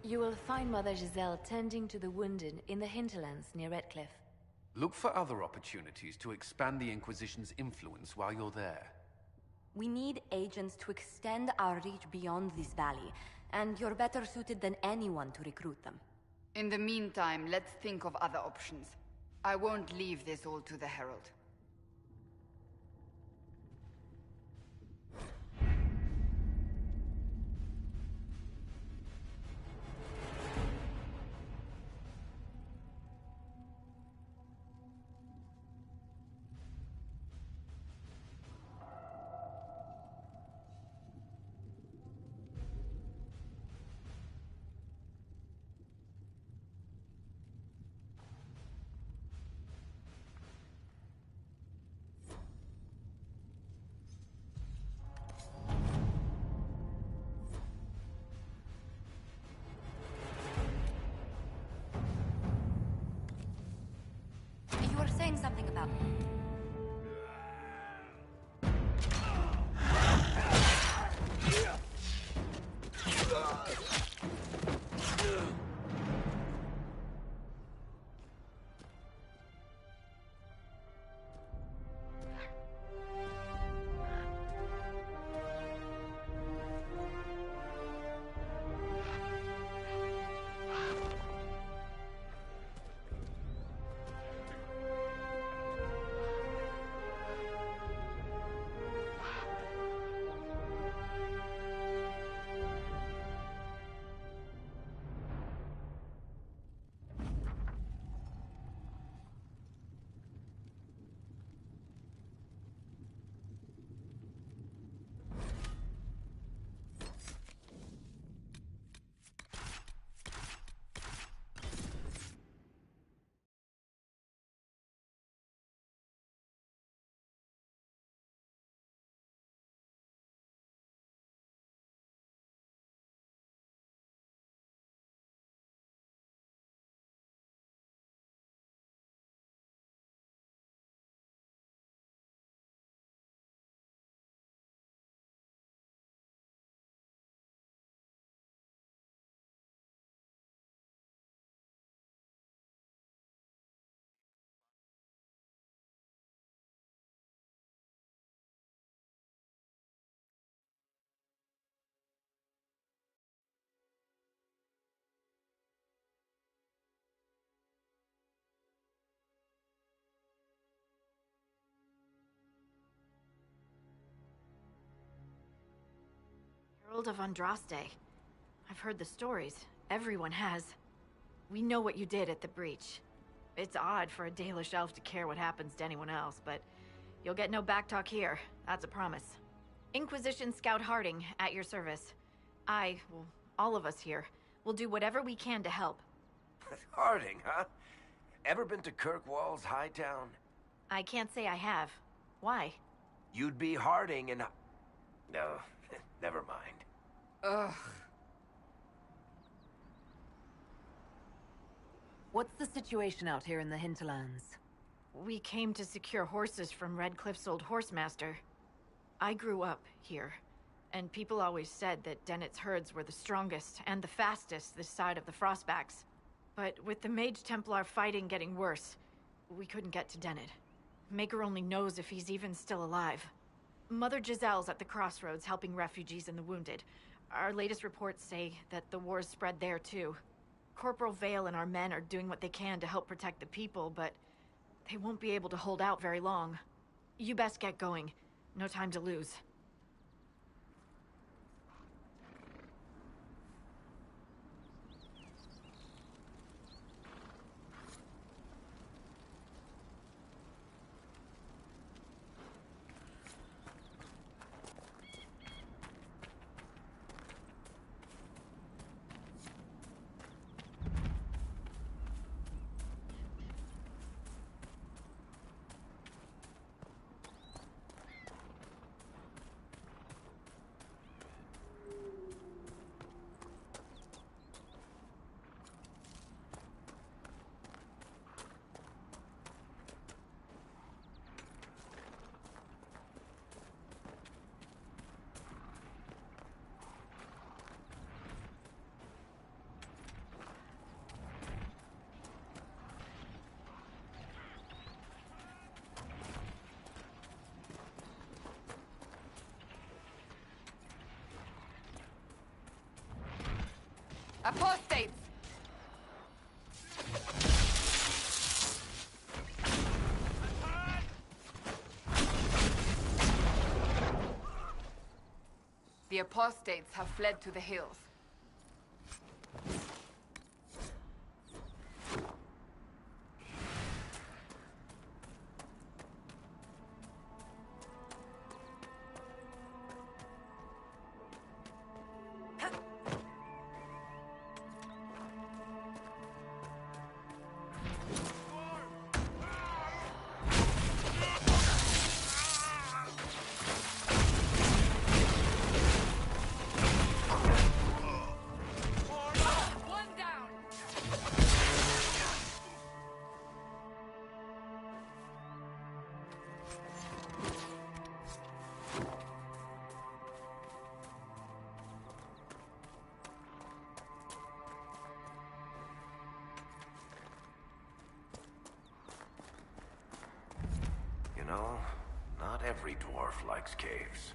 You will find Mother Giselle tending to the wounded in the hinterlands near Redcliffe. Look for other opportunities to expand the Inquisition's influence while you're there. We need agents to extend our reach beyond this valley, and you're better suited than anyone to recruit them. In the meantime, let's think of other options. I won't leave this all to the Herald. saying something about... Herald of Andraste. I've heard the stories. Everyone has. We know what you did at the breach. It's odd for a Dalish elf to care what happens to anyone else, but you'll get no backtalk here. That's a promise. Inquisition Scout Harding, at your service. Well, all of us here, will do whatever we can to help. Harding, huh? Ever been to Kirkwall's Hightown? I can't say I have. Why? You'd be Harding and... No, never mind. Ugh. What's the situation out here in the hinterlands? We came to secure horses from Redcliffe's old horsemaster. I grew up here, and people always said that Dennett's herds were the strongest and the fastest this side of the Frostbacks. But with the Mage Templar fighting getting worse, we couldn't get to Dennett. Maker only knows if he's even still alive. Mother Giselle's at the crossroads helping refugees and the wounded. Our latest reports say that the war's spread there too. Corporal Vale and our men are doing what they can to help protect the people, but they won't be able to hold out very long. You best get going. No time to lose. Apostates! The apostates have fled to the hills. know, not every dwarf likes caves.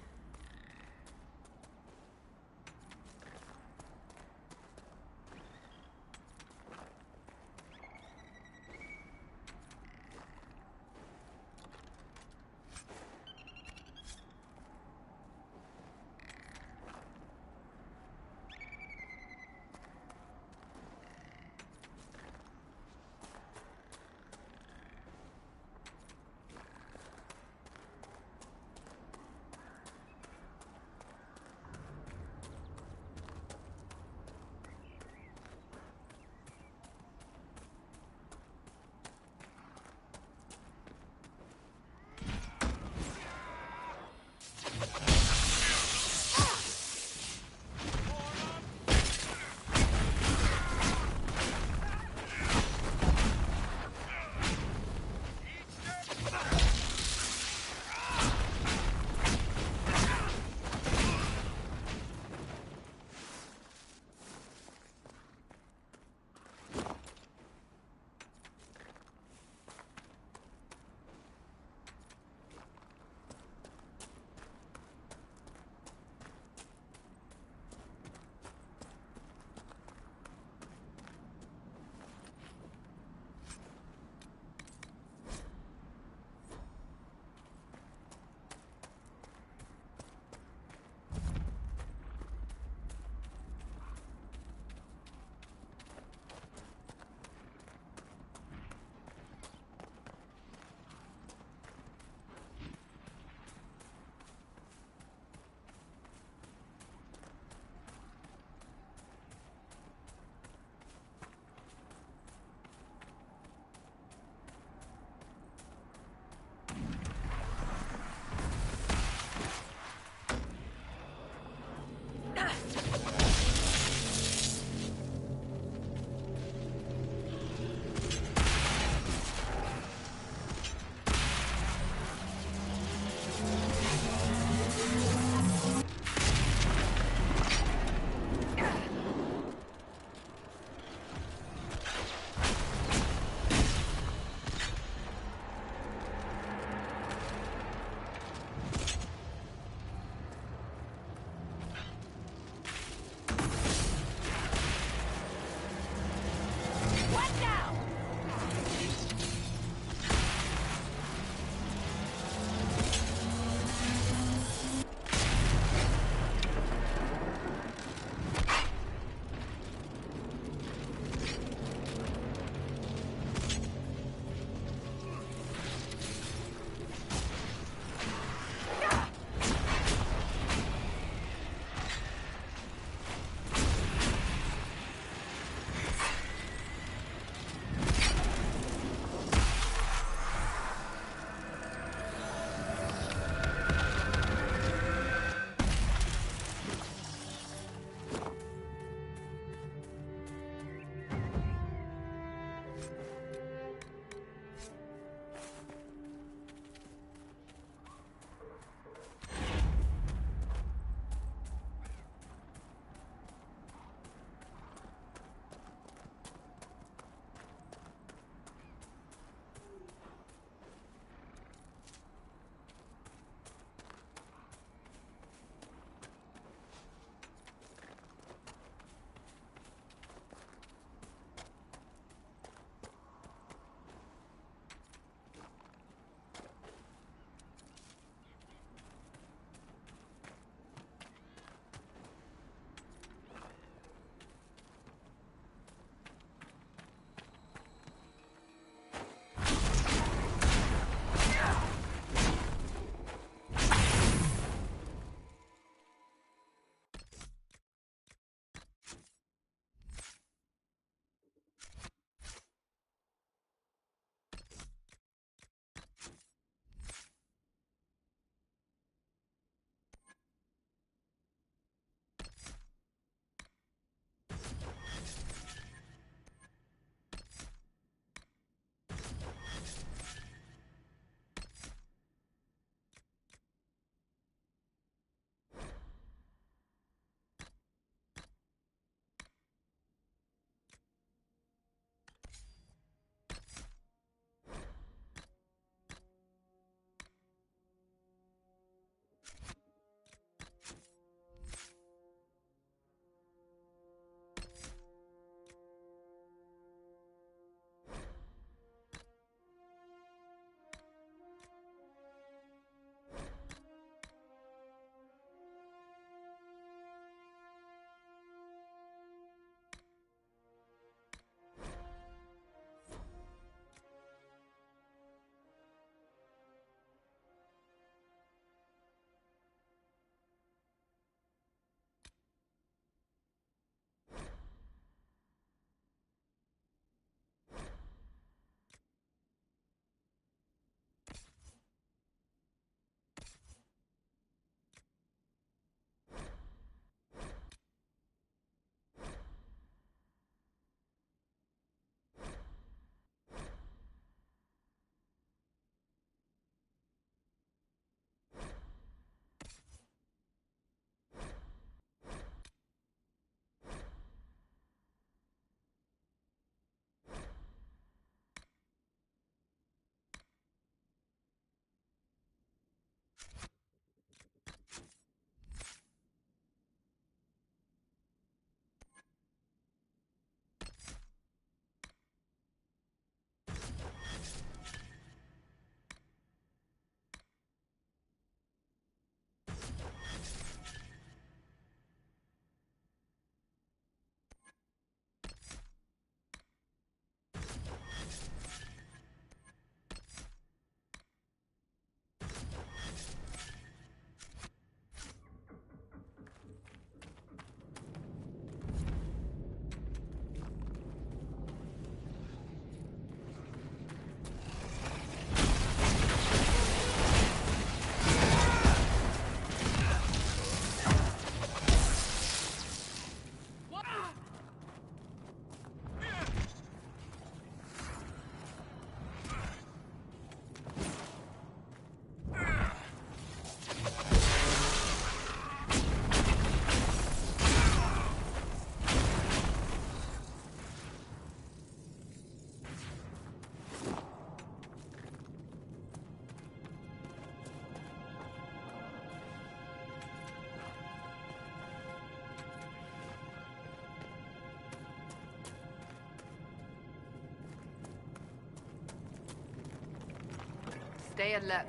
Stay alert.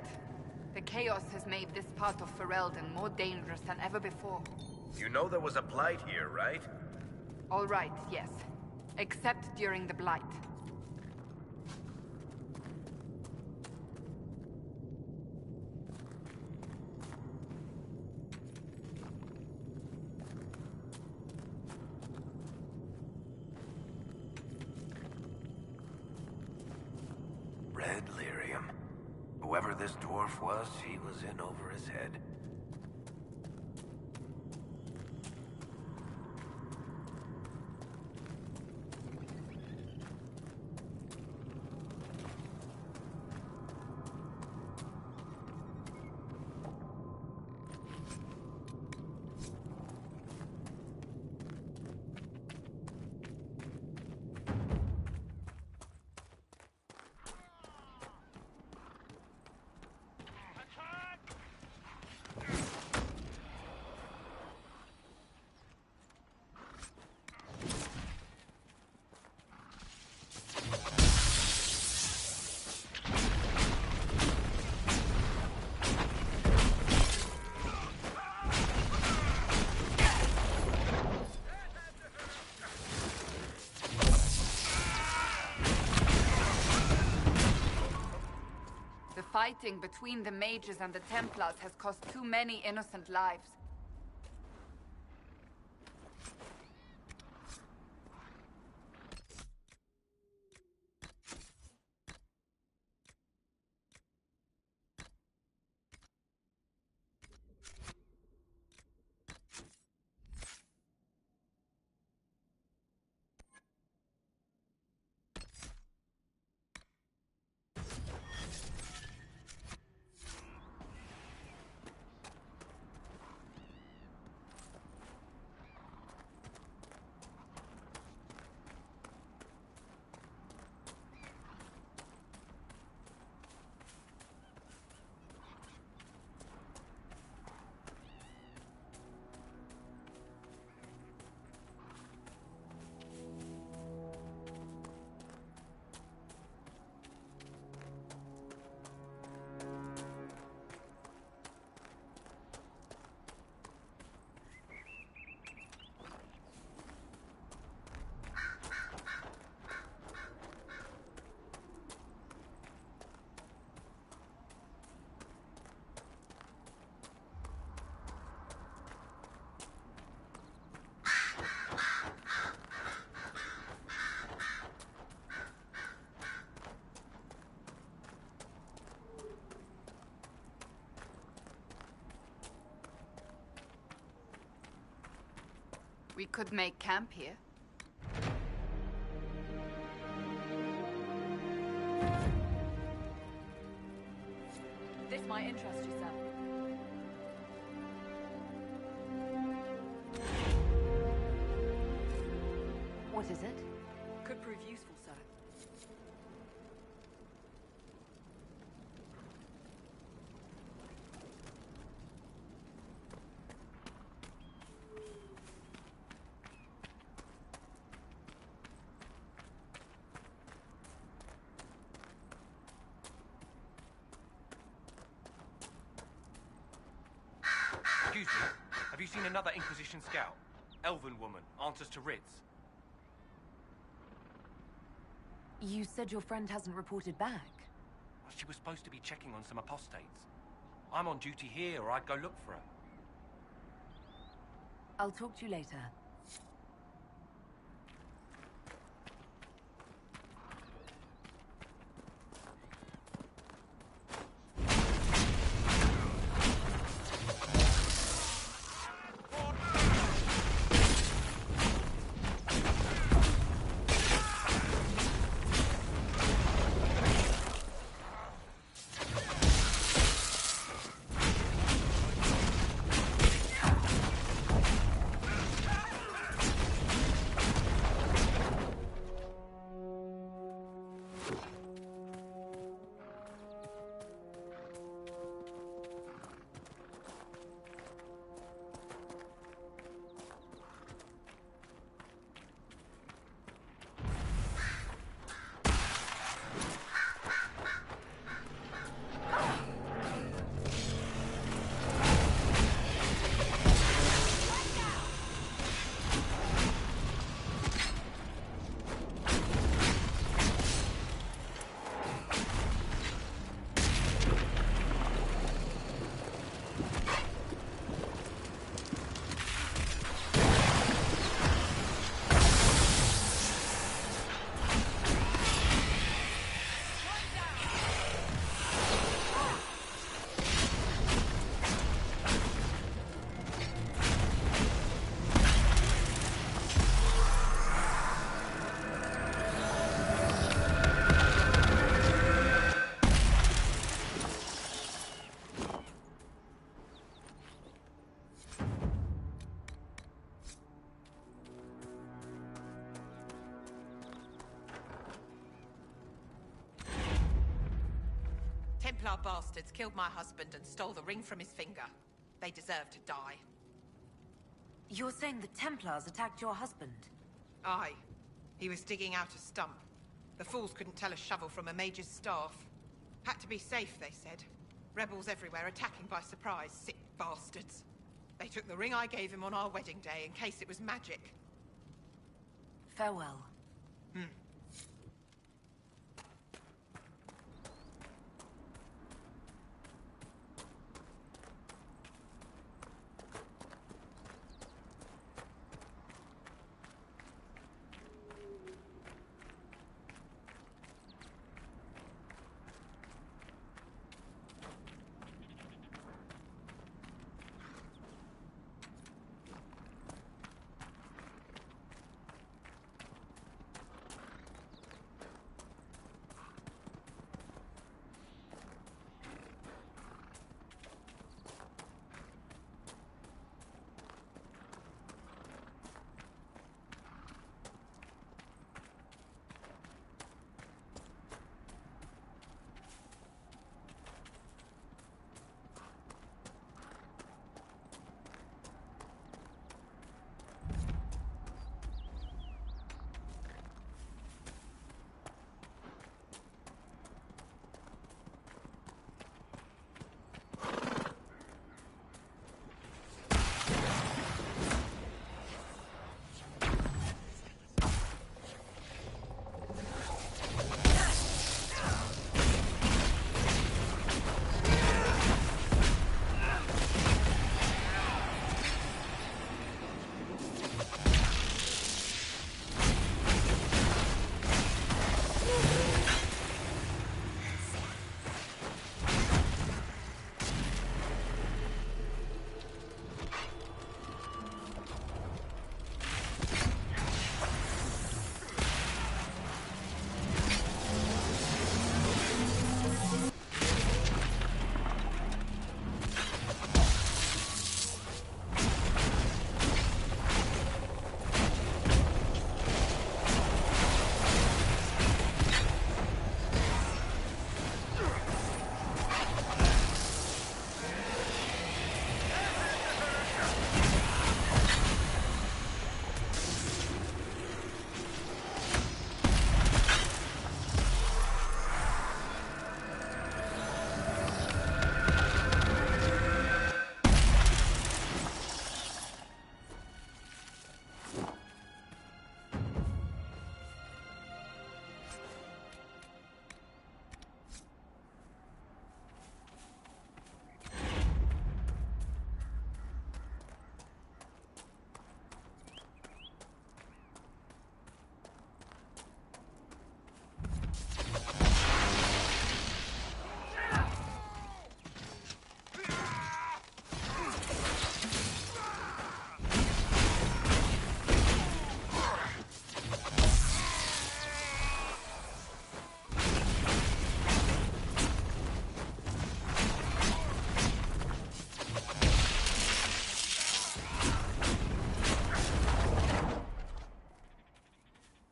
The chaos has made this part of Ferelden more dangerous than ever before. You know there was a blight here, right? All right, yes. Except during the Blight. Red lyrium. Whoever this dwarf was, he was in over his head. Fighting between the mages and the Templars has cost too many innocent lives. We could make camp here. This might interest you, sir. What is it? Could prove useful, sir. Excuse me, have you seen another Inquisition scout? Elven woman, answers to writs. You said your friend hasn't reported back. She was supposed to be checking on some apostates. I'm on duty here, or I'd go look for her. I'll talk to you later. Templar bastards killed my husband and stole the ring from his finger. They deserve to die. You're saying the Templars attacked your husband? Aye. He was digging out a stump. The fools couldn't tell a shovel from a mage's staff. Had to be safe, they said. Rebels everywhere attacking by surprise, sick bastards. They took the ring I gave him on our wedding day in case it was magic. Farewell.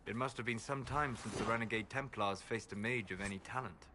It must have been some time since the Renegade Templars faced a mage of any talent.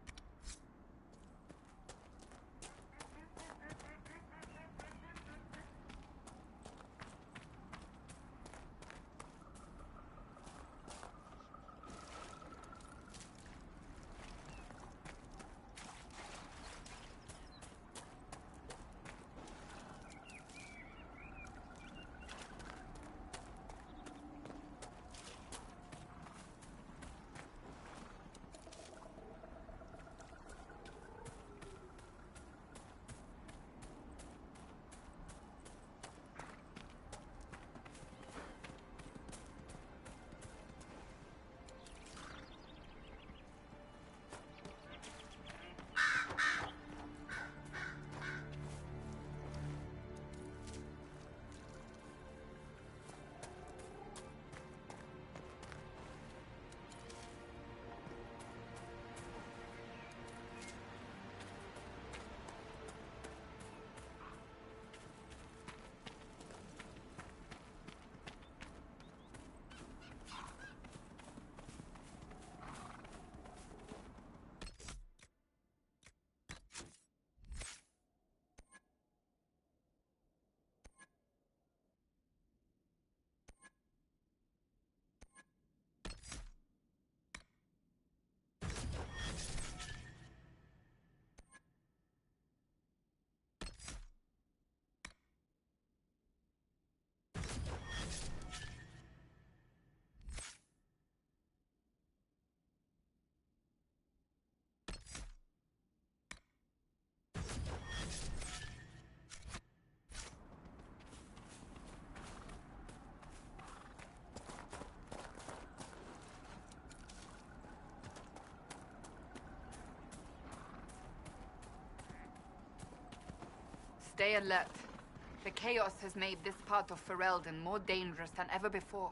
Stay alert. The chaos has made this part of Ferelden more dangerous than ever before.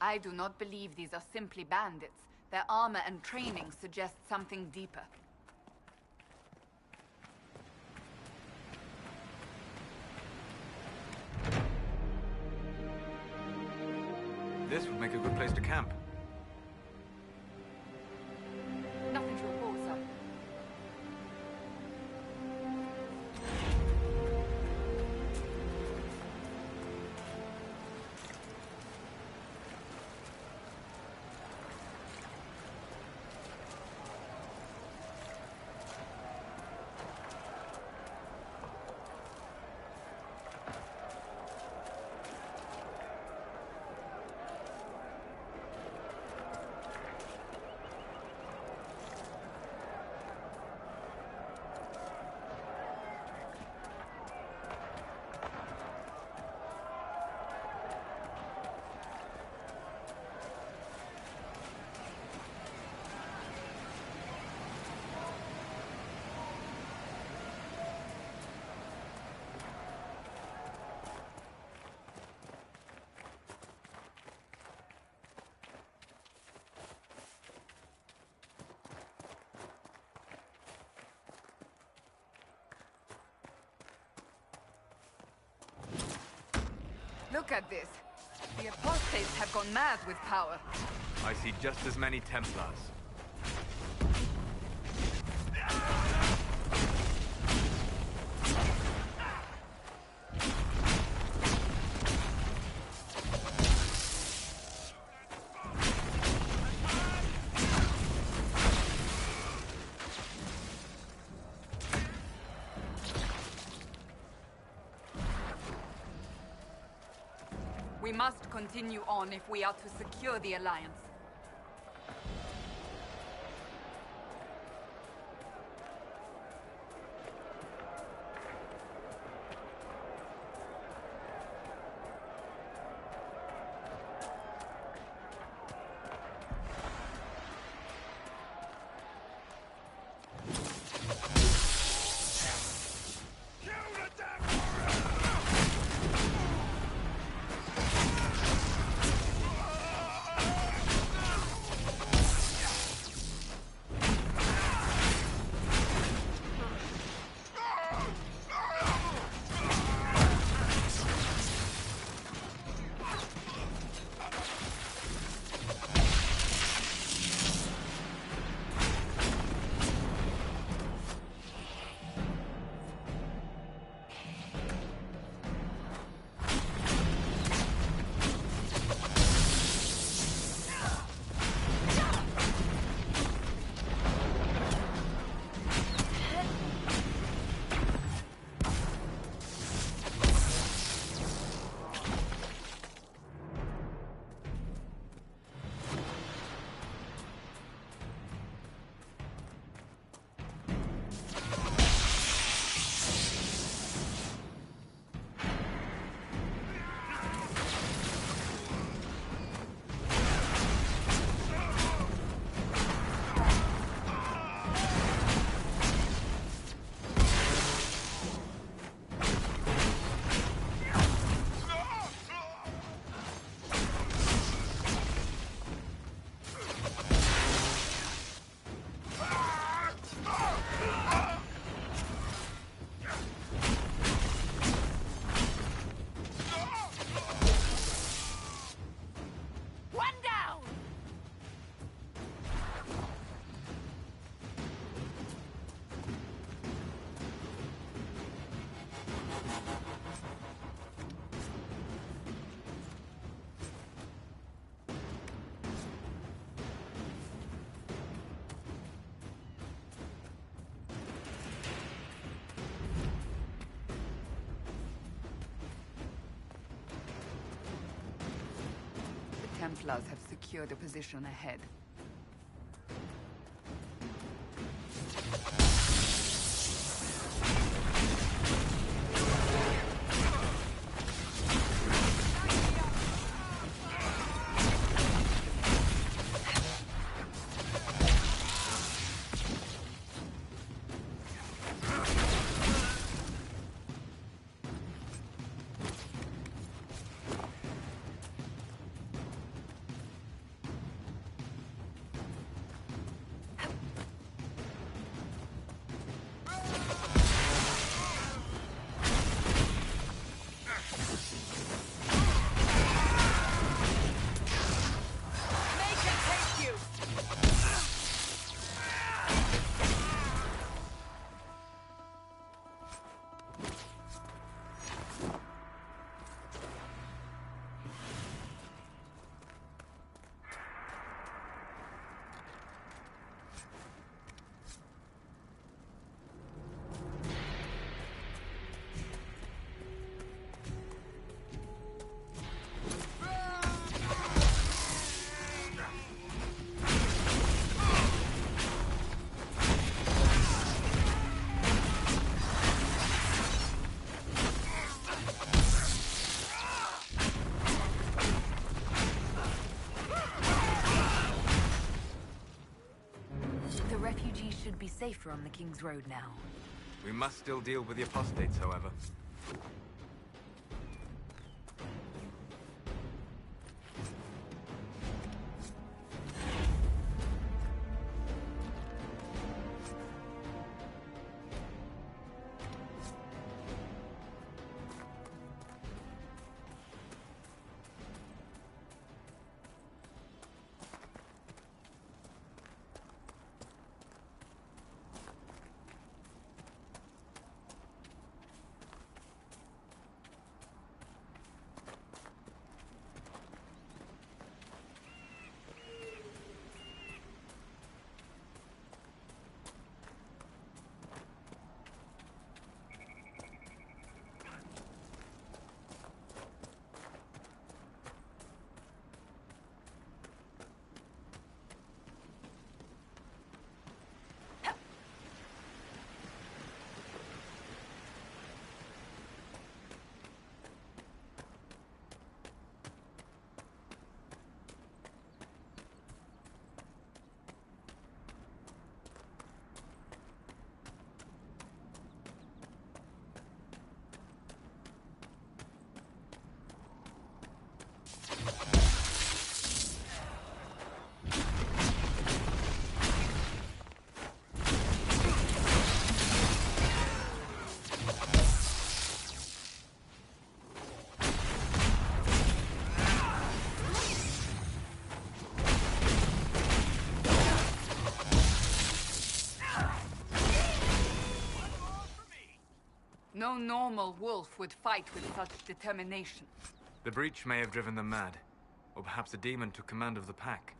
I do not believe these are simply bandits. Their armor and training suggest something deeper. This would make a good place to camp. Nothing to report, sir. Look at this. The apostates have gone mad with power. I see just as many Templars. We must continue on if we are to secure the Alliance. Templars have secured a position ahead. Should be safer on the King's Road now. We must still deal with the apostates, however. No normal wolf would fight with such determination. The breach may have driven them mad. Or perhaps a demon took command of the pack.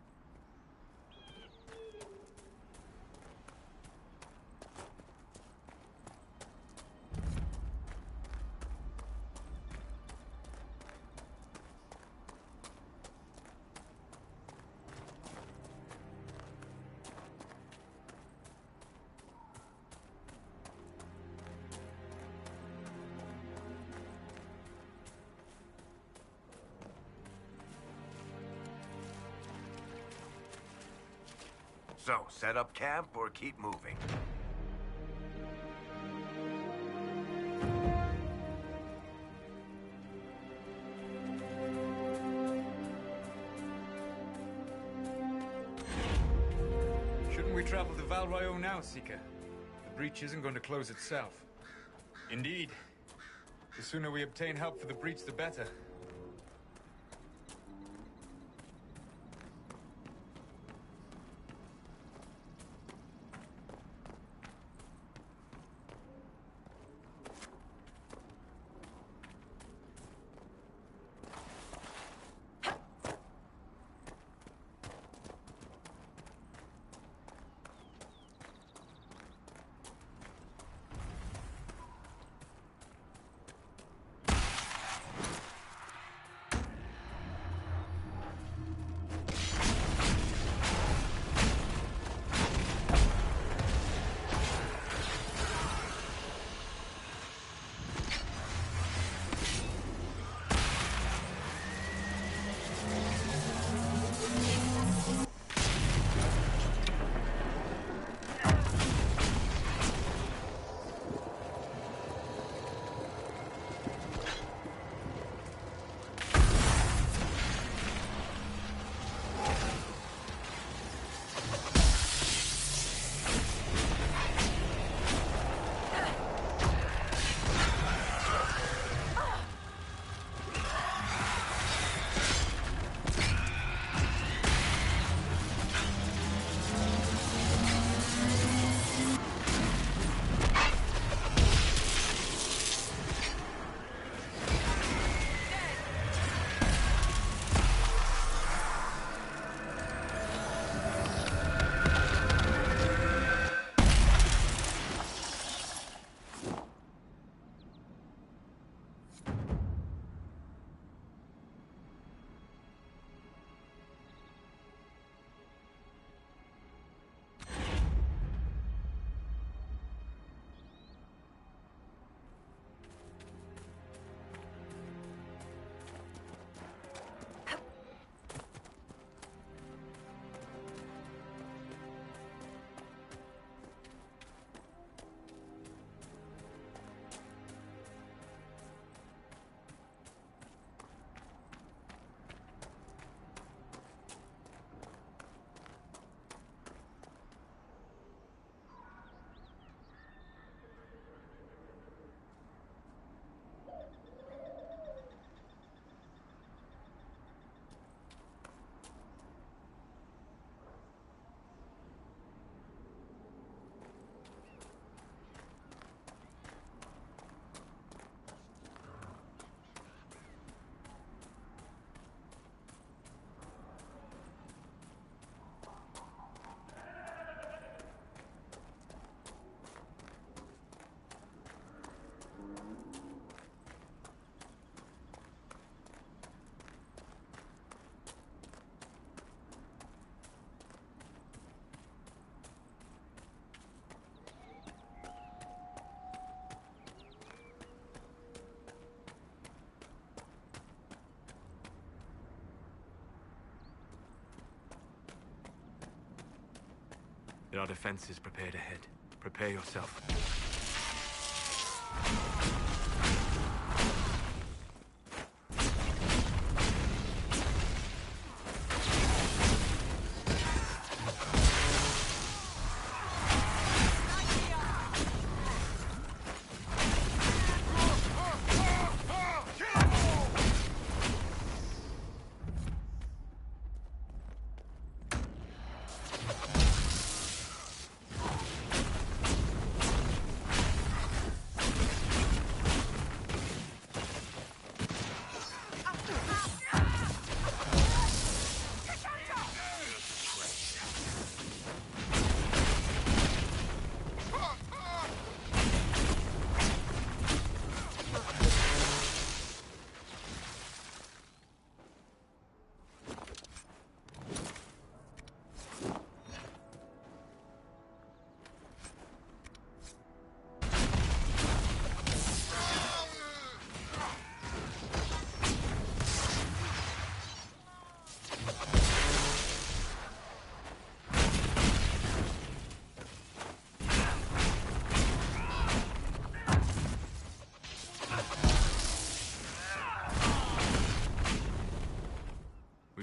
So, set up camp or keep moving? Shouldn't we travel to Val Royeaux now, Seeker? The breach isn't going to close itself. Indeed. The sooner we obtain help for the breach, the better. There are defenses prepared ahead. Prepare yourself.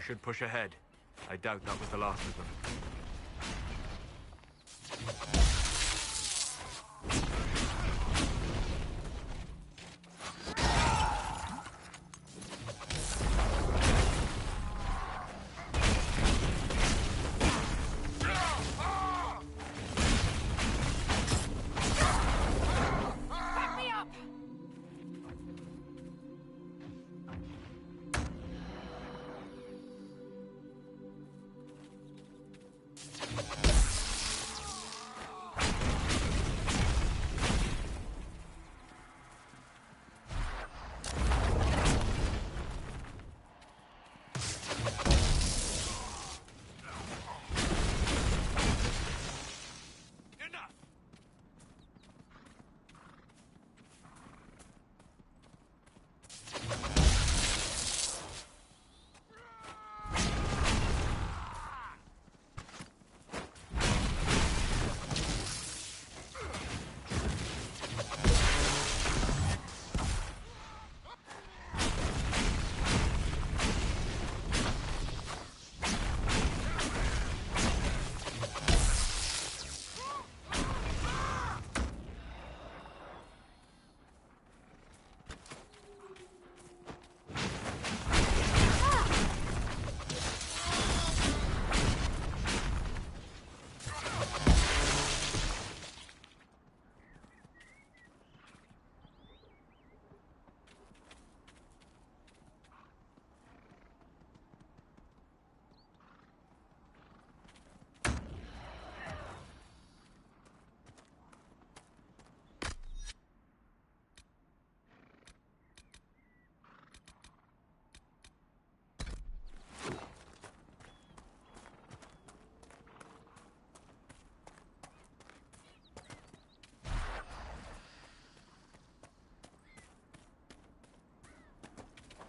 We should push ahead. I doubt that was the last of them.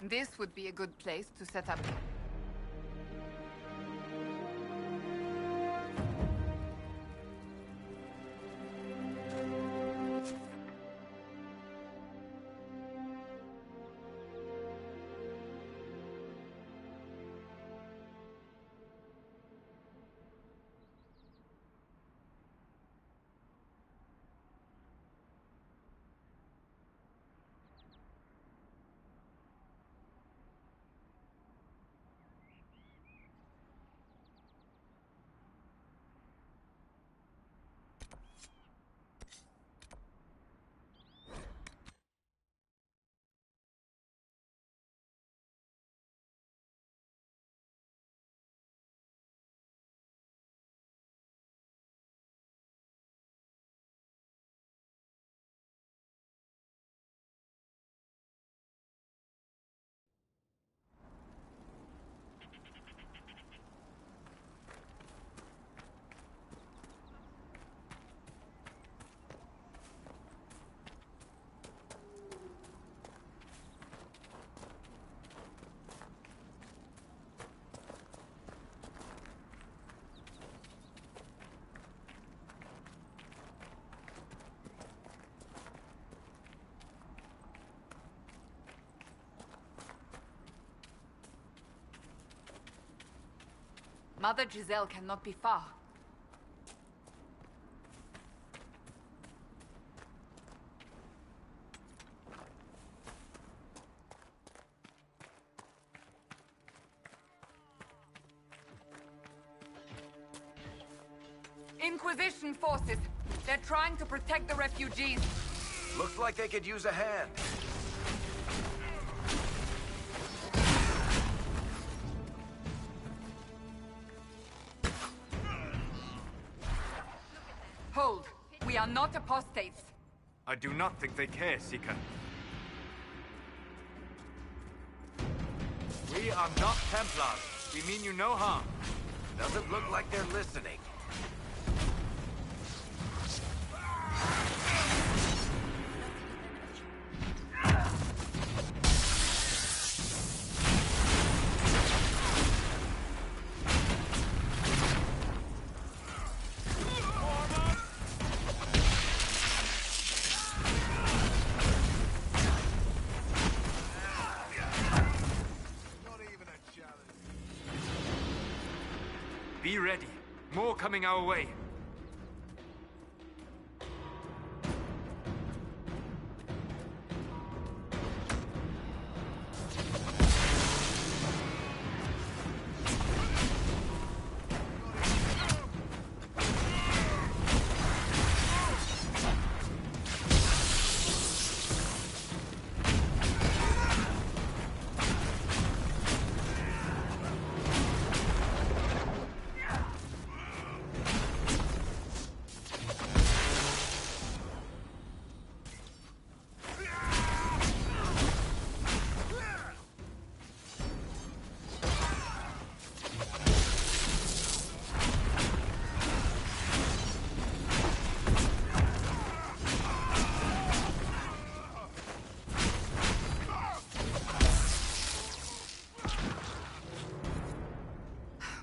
This would be a good place to set up. Mother Giselle cannot be far. Inquisition forces. They're trying to protect the refugees. Looks like they could use a hand. Hold. We are not apostates. I do not think they care, Seeker. We are not Templars. We mean you no harm. Doesn't look like they're listening. Be ready. More coming our way.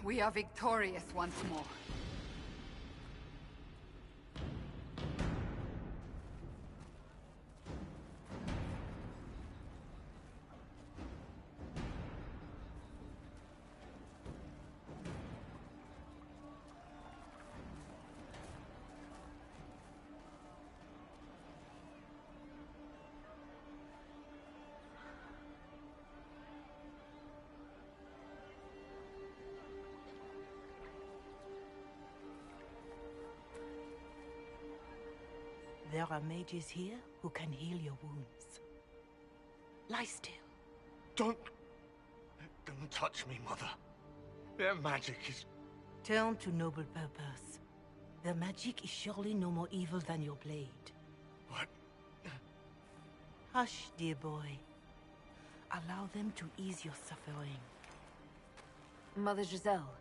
We are victorious once more. There are mages here who can heal your wounds. Lie still. Don't touch me, Mother. Their magic is... Turn to noble purpose. Their magic is surely no more evil than your blade. What? Hush, dear boy. Allow them to ease your suffering. Mother Giselle.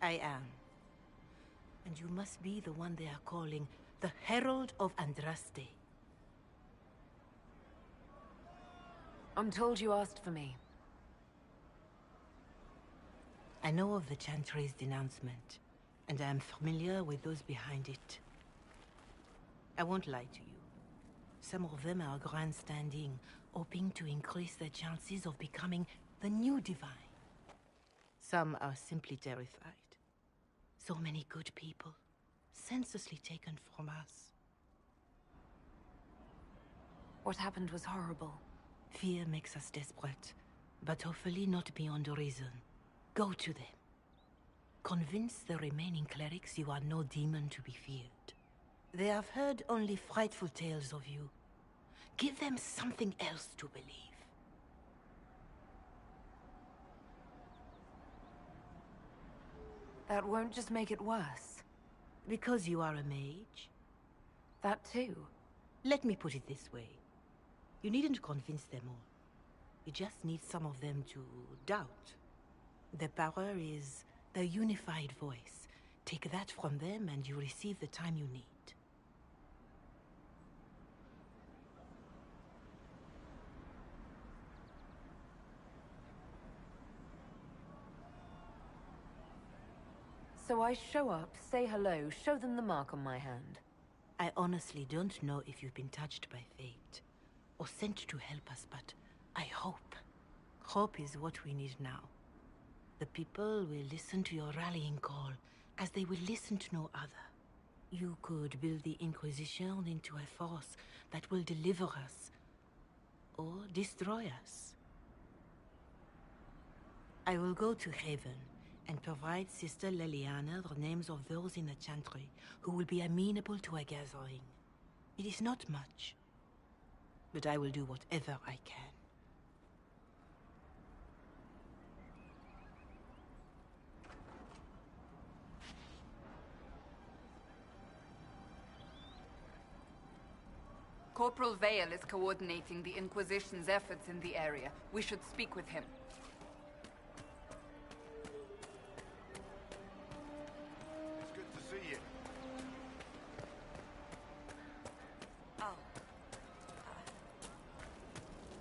I am. And you must be the one they are calling the Herald of Andraste. I'm told you asked for me. I know of the Chantry's denouncement, and I am familiar with those behind it. I won't lie to you. Some of them are grandstanding, hoping to increase their chances of becoming the new divine. Some are simply terrified. So many good people, senselessly taken from us. What happened was horrible. Fear makes us desperate, but hopefully not beyond reason. Go to them. Convince the remaining clerics you are no demon to be feared. They have heard only frightful tales of you. Give them something else to believe. That won't just make it worse. Because you are a mage? That too. Let me put it this way. You needn't convince them all. You just need some of them to doubt. Their power is their unified voice. Take that from them and you receive the time you need. So I show up, say hello, show them the mark on my hand. I honestly don't know if you've been touched by fate, or sent to help us, but I hope. Hope is what we need now. The people will listen to your rallying call, as they will listen to no other. You could build the Inquisition into a force that will deliver us, or destroy us. I will go to Haven and provide Sister Leliana the names of those in the Chantry who will be amenable to a gathering. It is not much, but I will do whatever I can. Corporal Vale is coordinating the Inquisition's efforts in the area. We should speak with him. It's good to see you. Oh.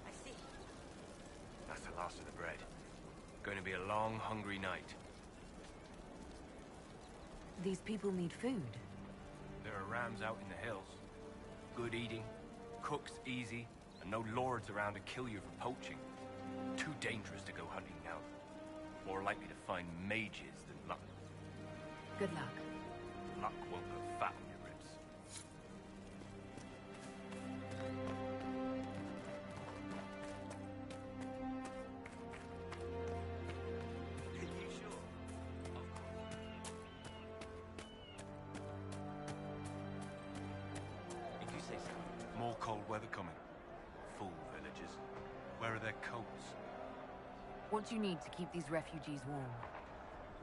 I see. That's the last of the bread. Going to be a long, hungry night. These people need food. There are rams out in the hills. Good eating, cooks easy, and no lords around to kill you for poaching. Too dangerous to go hunting now. More likely to find mages than luck. Good luck. Luck won't go fat on your ribs. You sure? Of course. If you say so. More cold weather coming. Fool villagers. Where are their coats? What do you need to keep these refugees warm?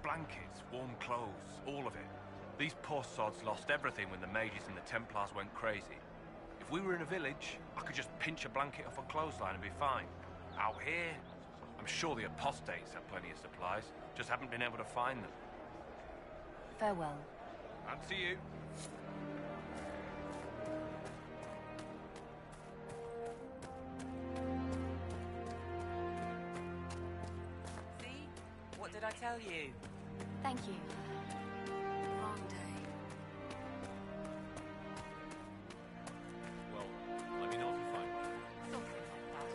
Blankets, warm clothes, all of it. These poor sods lost everything when the mages and the Templars went crazy. If we were in a village, I could just pinch a blanket off a clothesline and be fine. Out here, I'm sure the apostates have plenty of supplies, just haven't been able to find them. Farewell. And to you. See? What did I tell you? Thank you. Wrong day. Well, let me know if you find one. Something like that.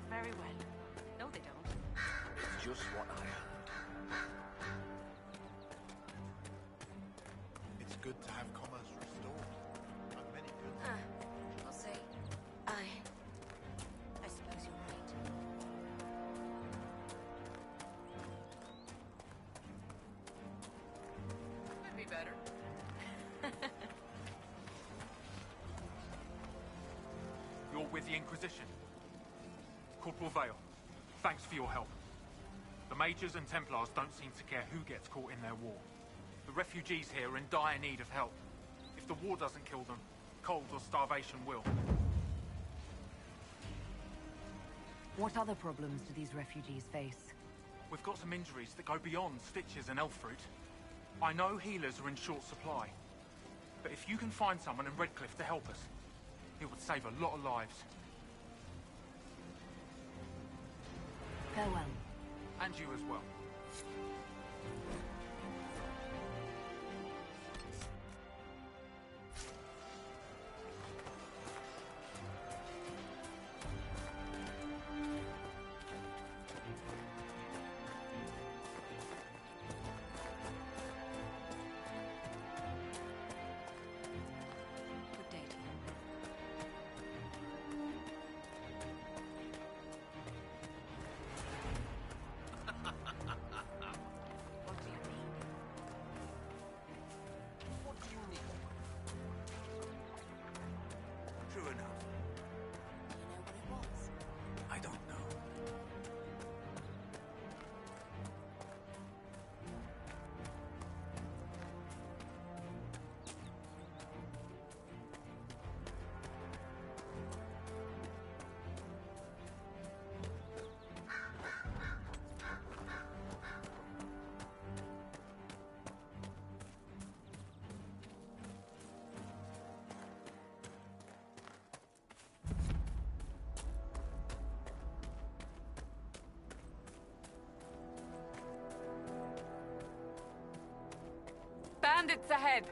Very well. No, they don't. It's just what I heard. It's good to have commerce restored. So many good We'll see. I suppose you're right. Could be better. You're with the Inquisition. Corporal Vale, thanks for your help. The Mages and Templars don't seem to care who gets caught in their war. The refugees here are in dire need of help. If the war doesn't kill them, cold or starvation will. What other problems do these refugees face? We've got some injuries that go beyond stitches and elf fruit. I know healers are in short supply, but if you can find someone in Redcliffe to help us, it would save a lot of lives. Farewell. And you as well. Good day to you. What do you mean? What do you need? True enough. You know what it was? I don't know. Bandits ahead!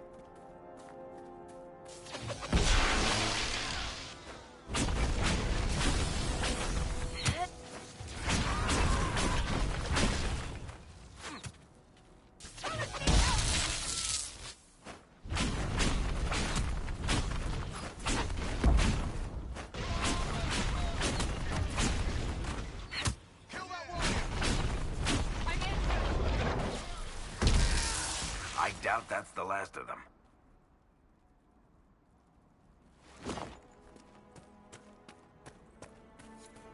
I doubt that's the last of them.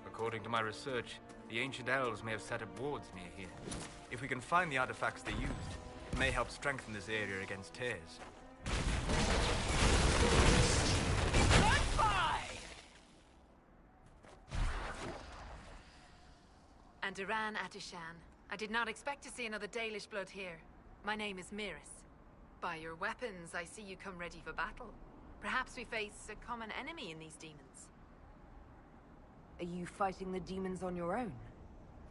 According to my research, the ancient elves may have set up wards near here. If we can find the artifacts they used, it may help strengthen this area against tears. And Iran Atishan. I did not expect to see another Dalish blood here. My name is Miris. By your weapons, I see you come ready for battle. Perhaps we face a common enemy in these demons. Are you fighting the demons on your own?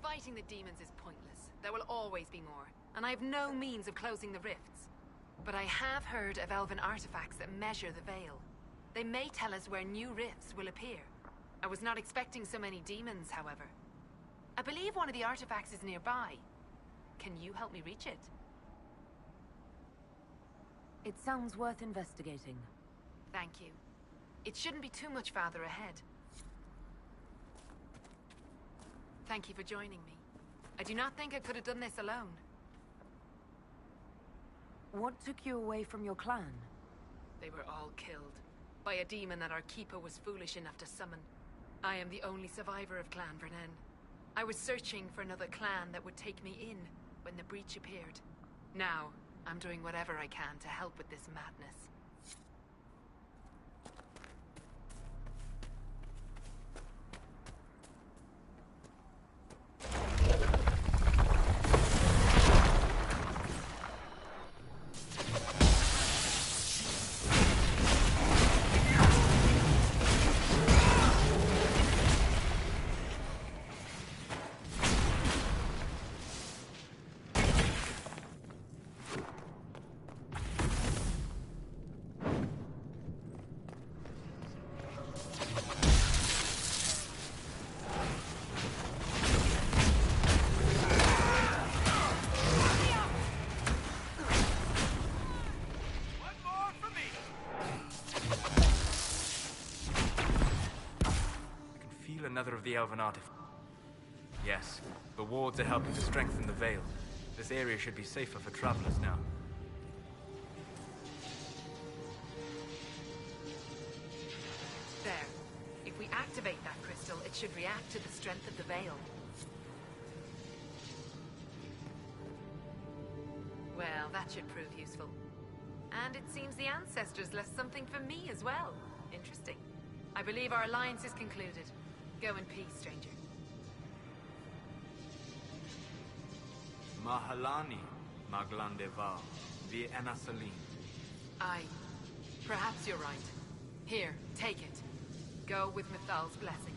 Fighting the demons is pointless. There will always be more, and I have no means of closing the rifts. But I have heard of elven artifacts that measure the veil. They may tell us where new rifts will appear. I was not expecting so many demons, however. I believe one of the artifacts is nearby. Can you help me reach it? It sounds worth investigating. Thank you. It shouldn't be too much farther ahead. Thank you for joining me. I do not think I could have done this alone. What took you away from your clan? They were all killed by a demon that our keeper was foolish enough to summon. I am the only survivor of Clan Vernen. I was searching for another clan that would take me in when the breach appeared. Now, I'm doing whatever I can to help with this madness. Another of the elven artifacts. Yes, the wards are helping to strengthen the veil. This area should be safer for travelers now. There. If we activate that crystal, it should react to the strength of the veil. Well, that should prove useful. And it seems the ancestors left something for me as well. Interesting. I believe our alliance is concluded. Go in peace, stranger. Mahalani, Maglandeva, the Enasalim. Aye. Perhaps you're right. Here, take it. Go with Mithal's blessing.